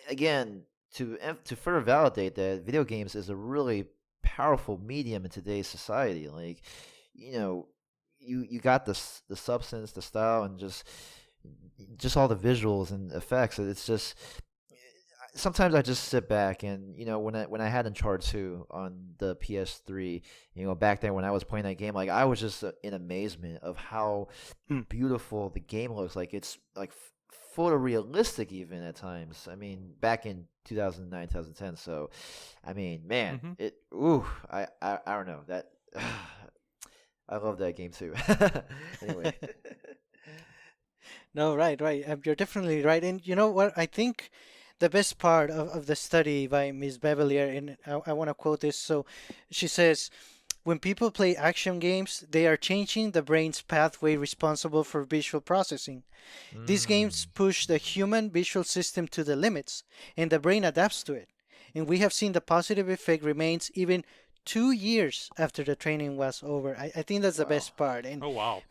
again, to further validate that video games is a really powerful medium in today's society. Like, you know, you got the substance, the style, and just all the visuals and effects. It's just sometimes I just sit back and when I had Uncharted 2 on the PS3, back then when I was playing that game, like I was just in amazement of how Mm. beautiful the game looks. Like it's like photorealistic even at times. I mean, back in 2009, 2010. So, I mean, man, Hmm. it. Ooh, I don't know that. I love that game too. Anyway. No, right, right. You're definitely right. And you know what? I think the best part of the study by Ms. Bevelier, and I want to quote this. So she says, when people play action games, they are changing the brain's pathway responsible for visual processing. These games Mm. push the human visual system to the limits, and the brain adapts to it. And we have seen the positive effect remains even 2 years after the training was over. I think that's the Wow. best part. And Oh wow.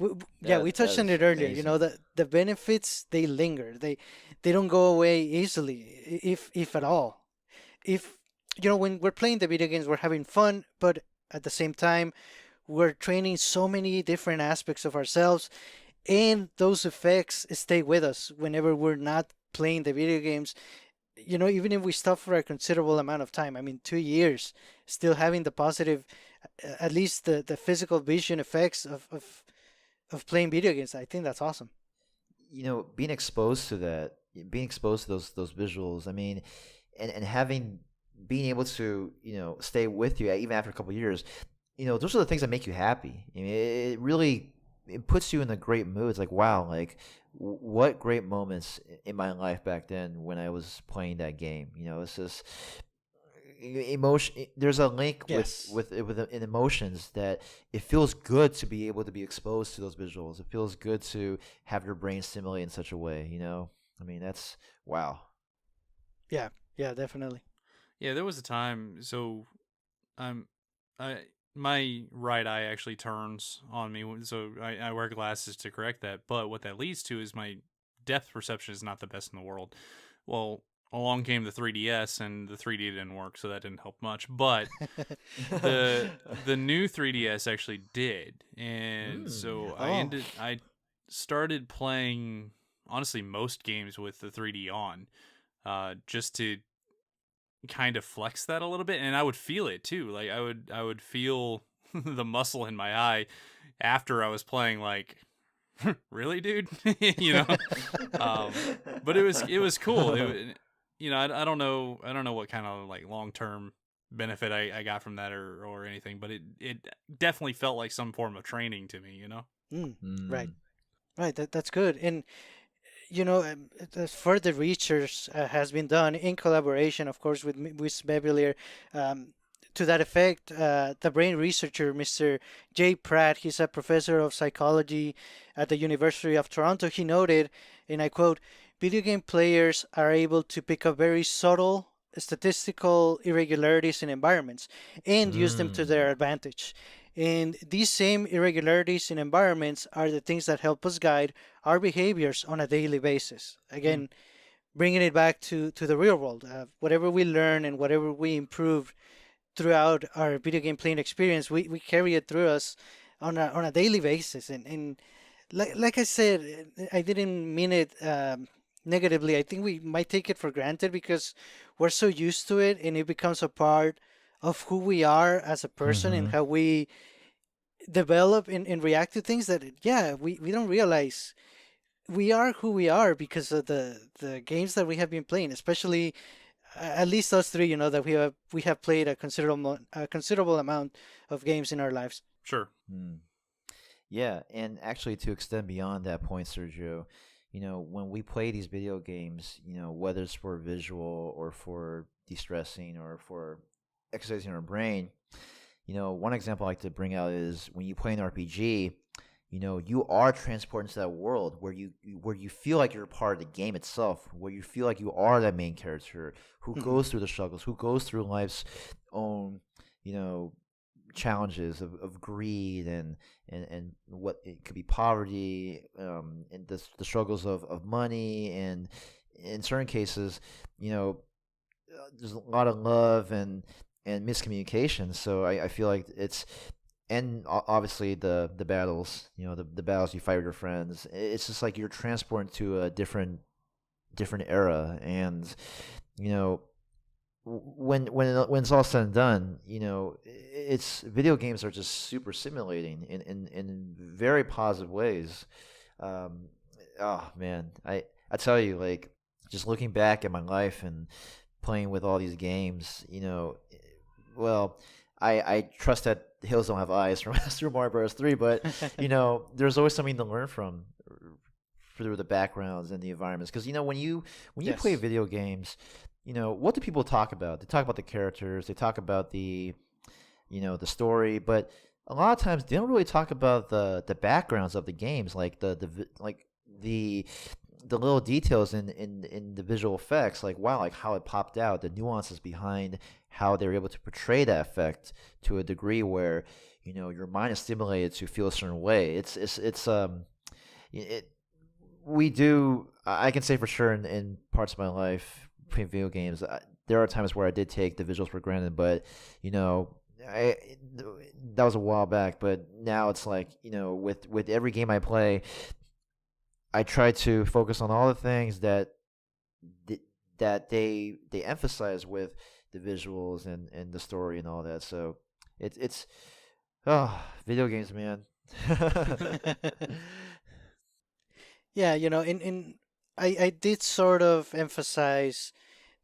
yeah, we That touched on is it earlier. You know, amazing. the benefits they linger. They don't go away easily, if at all. If when we're playing the video games, we're having fun, but at the same time, we're training so many different aspects of ourselves, and those effects stay with us whenever we're not playing the video games. Even if we stop for a considerable amount of time, I mean, 2 years, still having the positive, at least the physical vision effects of playing video games. I think that's awesome. Being exposed to that, being exposed to those visuals. I mean, and having being able to stay with you even after a couple of years. Those are the things that make you happy. I mean, it really it puts you in a great mood. It's like wow, like what great moments in my life back then when I was playing that game. It's just emotion. There's a link Yes. in emotions that it feels good to be able to be exposed to those visuals. It feels good to have your brain stimulate in such a way. I mean, that's wow. Yeah. Yeah. Definitely. Yeah, there was a time. So, I'm, I my right eye actually turns on me, so I wear glasses to correct that. But what that leads to is my depth perception is not the best in the world. Well, along came the 3DS, and the 3D didn't work, so that didn't help much. But the new 3DS actually did, and so Oh. I started playing honestly most games with the 3D on, just to kind of flex that a little bit, and I would feel it too. Like I would feel the muscle in my eye after I was playing. Like, really, dude, you know. But it was cool. I don't know what kind of like long term benefit I got from that or anything, but it definitely felt like some form of training to me. Mm. Right. Mm. Right. That's good. And further research has been done in collaboration, of course, with Beverly. Um, to that effect, the brain researcher, Mr. Jay Pratt, he's a professor of psychology at the University of Toronto. He noted, and I quote, video game players are able to pick up very subtle statistical irregularities in environments and use them to Mm. their advantage. And these same irregularities in environments are the things that help us guide our behaviors on a daily basis. Hmm. Again, bringing it back to the real world. Whatever we learn and whatever we improve throughout our video game playing experience, we carry it through us on a daily basis. And like I said, I didn't mean it negatively. I think we might take it for granted because we're so used to it, and it becomes a part of who we are as a person and Mm-hmm. how we develop and react to things that, yeah, we don't realize we are who we are because of the games that we have been playing, especially at least us three, that we have played a considerable amount of games in our lives. Sure. Mm. Yeah, and actually to extend beyond that point, Sergio, when we play these video games, whether it's for visual or for de-stressing or for exercising our brain, one example I like to bring out is when you play an RPG, you are transported into that world where you feel like you're a part of the game itself, where you feel like you are that main character who Hmm. goes through the struggles, who goes through life's own, you know, challenges of greed and what it could be poverty, and the struggles of money, and in certain cases, there's a lot of love and miscommunication. So I feel like it's and obviously the battles, the battles you fight with your friends. It's just like you're transported to a different era, and you know when it's all said and done, it's video games are just super stimulating in very positive ways. Um, oh man, I tell you, like, just looking back at my life and playing with all these games, well, I trust that hills don't have eyes from Super Mario Bros. 3, but there's always something to learn from through the backgrounds and the environments. Because when you play Yes. video games, what do people talk about? They talk about the characters, they talk about the story, but a lot of times they don't really talk about the backgrounds of the games, like the the little details in the visual effects, like wow, like how it popped out, the nuances behind how they're able to portray that effect to a degree where your mind is stimulated to feel a certain way. It's it we do. I can say for sure in parts of my life playing video games, there are times where I did take the visuals for granted, but you know. I that was a while back, but now it's like with every game I play, I try to focus on all the things th- that they emphasize with the visuals and the story and all that. So it's video games, man. Yeah, in I did sort of emphasize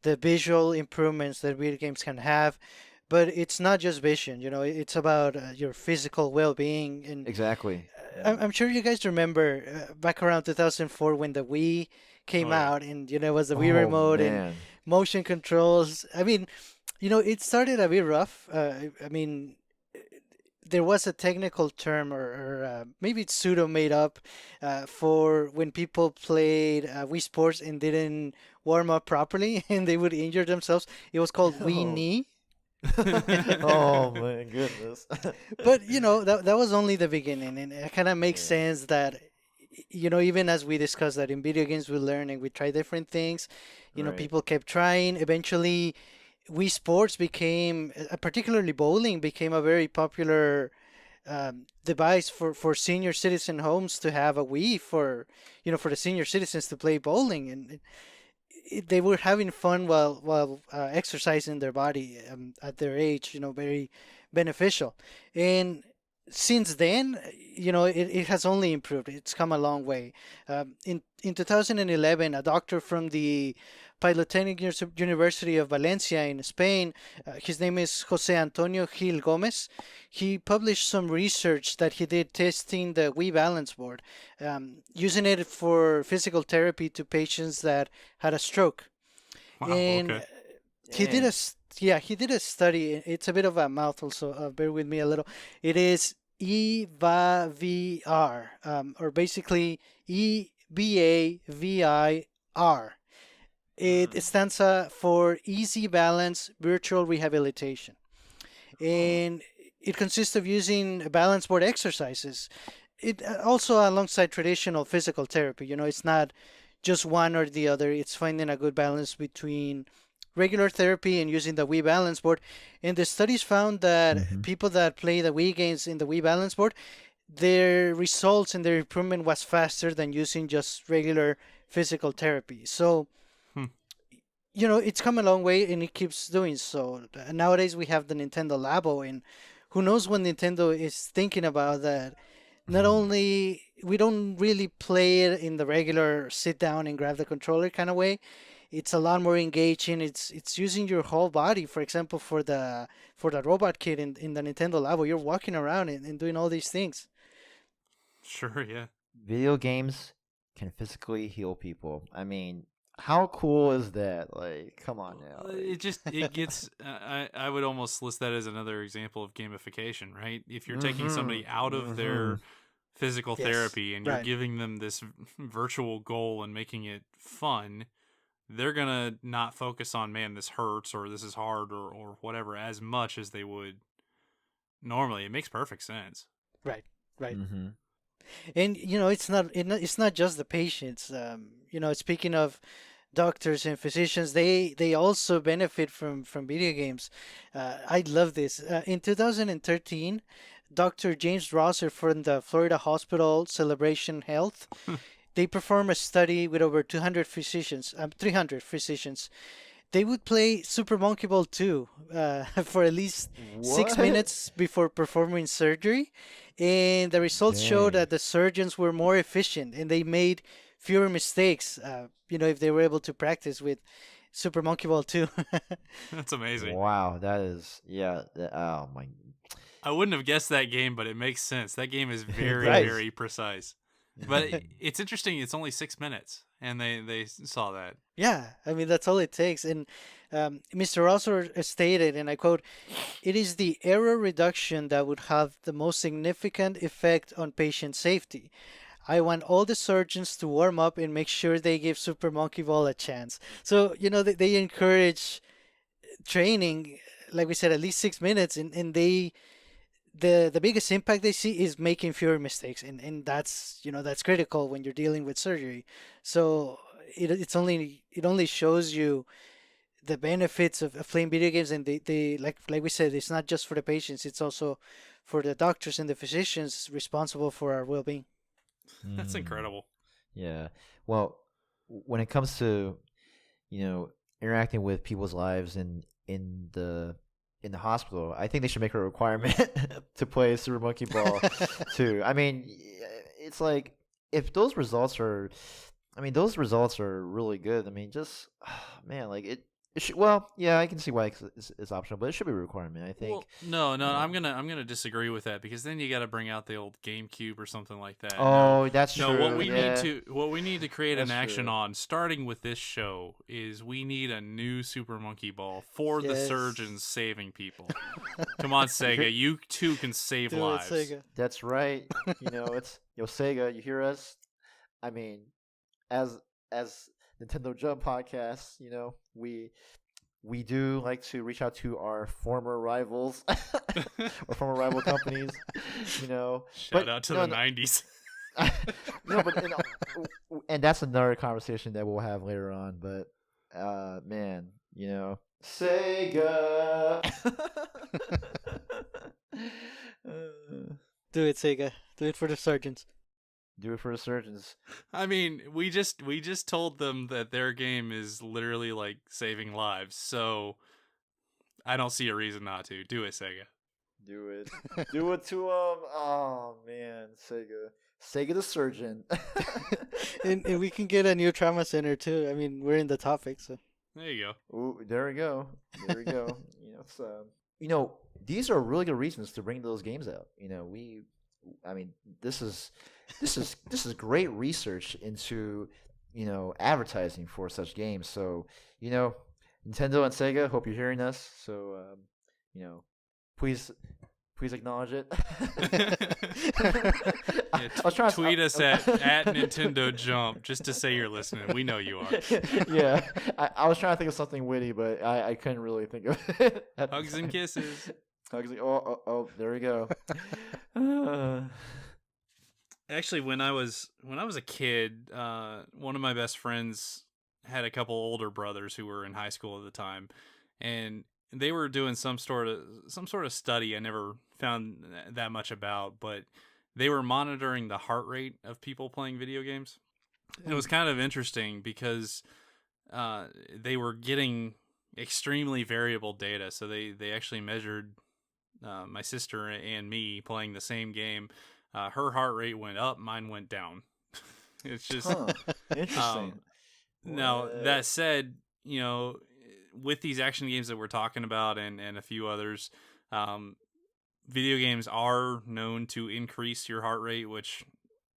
the visual improvements that video games can have, but it's not just vision, it's about your physical well-being. And Exactly. I'm, Yeah. I'm sure you guys remember back around 2004 when the Wii came Oh yeah. out, and it was the Wii Oh remote and man. motion controls. I mean, it started a bit rough. I mean, there was a technical term, or maybe it's pseudo made up, for when people played Wii Sports and didn't warm up properly and they would injure themselves. It was called Wii Oh. knee. Oh my goodness. But that was only the beginning, and it kind of makes Yeah. sense that even as we discussed that in video games we learn and we try different things. Right. People kept trying. Eventually, Wii Sports became, particularly bowling, became a very popular device for senior citizen homes to have a Wii for the senior citizens to play bowling, and they were having fun while exercising their body at their age. Very beneficial. And since then, it has only improved. It's come a long way. In 2011, a doctor from the Polytechnic University of Valencia in Spain, his name is Jose Antonio Gil Gomez. He published some research that he did testing the Wii Balance Board, using it for physical therapy to patients that had a stroke. Wow. And Okay. he did Dang. he did a study. It's a bit of a mouthful, so bear with me a little. It is EVAVR, or basically EBAVIR. It Mm. stands for Easy Balance Virtual Rehabilitation, Huh. and it consists of using balance board exercises. It also alongside traditional physical therapy. It's not just one or the other. It's finding a good balance between regular therapy and using the Wii Balance Board. And the studies found that Mm-hmm. people that play the Wii games in the Wii Balance Board, their results and their improvement was faster than using just regular physical therapy. So, Hmm. it's come a long way and it keeps doing so. Nowadays we have the Nintendo Labo, and who knows what Nintendo is thinking about that. Not only we don't really play it in the regular sit down and grab the controller kind of way. It's a lot more engaging. It's using your whole body. For example, for the robot kid in the Nintendo Labo, you're walking around and doing all these things. Sure, yeah. Video games can physically heal people. I mean, how cool is that? Like, come on now. It gets. I would almost list that as another example of gamification, right? If you're taking somebody out of their physical Yes, therapy and you're right. giving them this virtual goal and making it fun, they're gonna not focus on, man, this hurts or this is hard or whatever as much as they would normally. It makes perfect sense. Right, right. Mm-hmm. And it's not just the patients. Speaking of doctors and physicians, they also benefit from video games. I love this. In 2013, Dr. James Rosser from the Florida Hospital Celebration Health, they performed a study with over 300 physicians. They would play Super Monkey Ball 2 for at least 6 minutes before performing surgery, and the results showed Dang. that the surgeons were more efficient and they made fewer mistakes. If they were able to practice with Super Monkey Ball 2. That's amazing. Wow, that is oh my. I wouldn't have guessed that game, but it makes sense. That game is very, Right. very precise. But it's interesting. It's only 6 minutes, and they saw that. Yeah, I mean that's all it takes. And Mr. Rosser stated, and I quote, "It is the error reduction that would have the most significant effect on patient safety. I want all the surgeons to warm up and make sure they give Super Monkey Ball a chance." So they encourage training, like we said, at least 6 minutes, and the biggest impact they see is making fewer mistakes, and that's critical when you're dealing with surgery. So it only shows you the benefits of playing video games, and they like we said, it's not just for the patients, it's also for the doctors and the physicians responsible for our well-being. That's Mm, incredible. yeah. Well, when it comes to interacting with people's lives in the hospital, I think they should make a requirement to play Super Monkey Ball too. I mean, it's like if those results are really good. I mean, just man, like it should. Well, yeah, I can see why it's optional, but it should be a requirement. I think. Well, no, Um, I'm gonna disagree with that because then you got to bring out the old GameCube or something like that. No, oh, that's no. true. What we need to create an That's action true. on, starting with this show, is we need a new Super Monkey Ball for the Yes. surgeons saving people. Come on, Sega, you too can save Do it, lives. Sega. That's right. It's Sega. You hear us? I mean, as Nintendo Jump Podcast, we do like to reach out to our former rivals or former rival companies, Shout out to the '90s. no, but and that's another conversation that we'll have later on. But man, Sega. Do it, Sega. Do it for the surgeons. Do it for the surgeons. I mean, we just told them that their game is literally like saving lives, so I don't see a reason not to. Do it, Sega. Do it. Do it to them. Oh man, Sega the surgeon. And we can get a new trauma center too. I mean, we're in the topic, so. There you go. Ooh, there we go. There we go. So these are really good reasons to bring those games out. I mean, this is great research into advertising for such games. So Nintendo and Sega, hope you're hearing us. So please acknowledge it. Yeah, I was trying to tweet us at NintendoJump just to say you're listening. We know you are. Yeah, I was trying to think of something witty, but I couldn't really think of it. Hugs and kisses. Hugs. Oh, there we go. Actually, when I was a kid, one of my best friends had a couple older brothers who were in high school at the time, and they were doing some sort of study I never found that much about, but they were monitoring the heart rate of people playing video games. It was kind of interesting because they were getting extremely variable data. So they actually measured my sister and me playing the same game. Her heart rate went up, mine went down. It's just Interesting. Now that said, with these action games that we're talking about and a few others, video games are known to increase your heart rate, which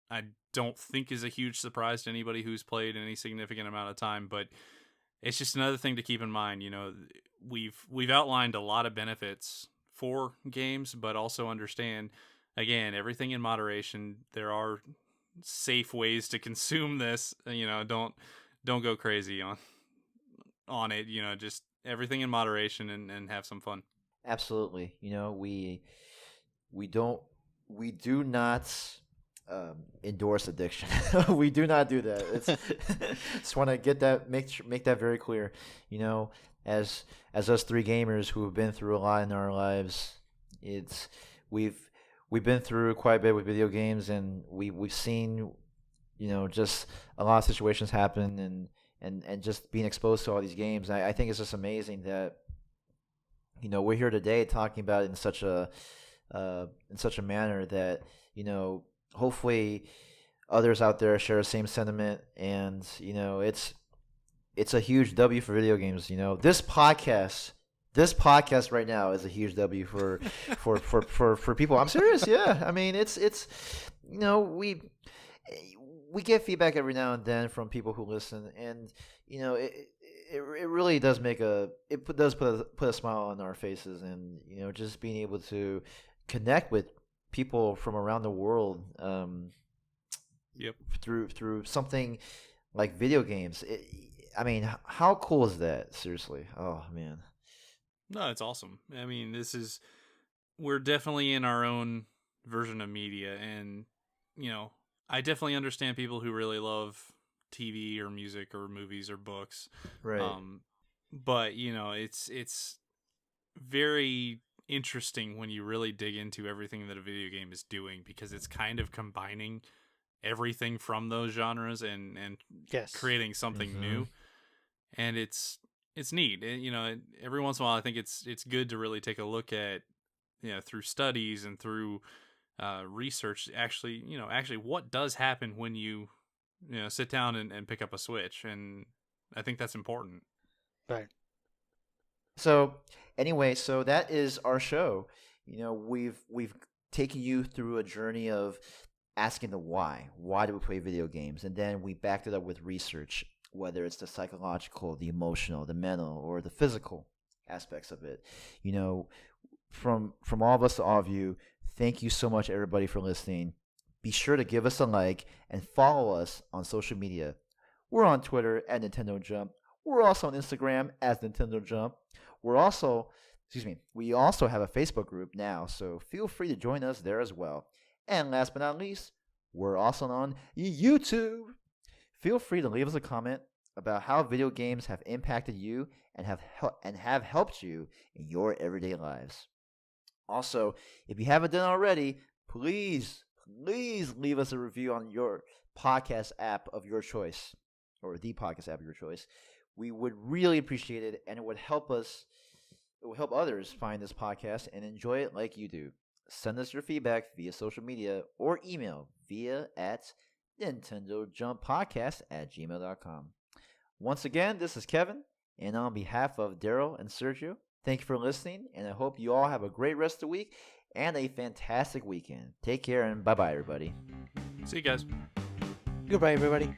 I don't think is a huge surprise to anybody who's played any significant amount of time, but it's just another thing to keep in mind. We've outlined a lot of benefits for games, but also understand, again, everything in moderation. There are safe ways to consume this. Don't go crazy on it. Just everything in moderation and have some fun. Absolutely. We do not endorse addiction. We do not do that. It's just want to make that very clear. As us three gamers who have been through a lot in our lives, we've been through quite a bit with video games, and we've seen just a lot of situations happen, and just being exposed to all these games. I think it's just amazing that we're here today talking about it in such a manner that hopefully others out there share the same sentiment, and it's a huge W for video games. This podcast right now is a huge W for people. I'm serious. Yeah, I mean it's we get feedback every now and then from people who listen, and it really does put a smile on our faces, and just being able to connect with people from around the world through something like video games. I mean, how cool is that? Seriously. Oh man. No, it's awesome. I mean, we're definitely in our own version of media, and I definitely understand people who really love TV or music or movies or books. Right. But it's very interesting when you really dig into everything that a video game is doing, because it's kind of combining everything from those genres and yes, creating something new. And it's neat. Every once in a while, I think it's good to really take a look at, through studies and through research, actually what does happen when you sit down and pick up a Switch. And I think that's important. Right. So anyway, so that is our show. We've taken you through a journey of asking the why. Why do we play video games? And then we backed it up with research, whether it's the psychological, the emotional, the mental, or the physical aspects of it. From all of us to all of you, thank you so much, everybody, for listening. Be sure to give us a like and follow us on social media. We're on Twitter at NintendoJump. We're also on Instagram as NintendoJump. We also have a Facebook group now, so feel free to join us there as well. And last but not least, we're also on YouTube. Feel free to leave us a comment about how video games have impacted you and have helped you in your everyday lives. Also, if you haven't done already, please leave us a review on your podcast app of your choice, or the podcast app of your choice. We would really appreciate it, and it would help us. It will help others find this podcast and enjoy it like you do. Send us your feedback via social media or email via at NintendoJumpPodcast@gmail.com. Once again, this is Kevin, and on behalf of Daryl and Sergio, thank you for listening, and I hope you all have a great rest of the week and a fantastic weekend. Take care, and bye-bye, everybody. See you guys. Goodbye, everybody.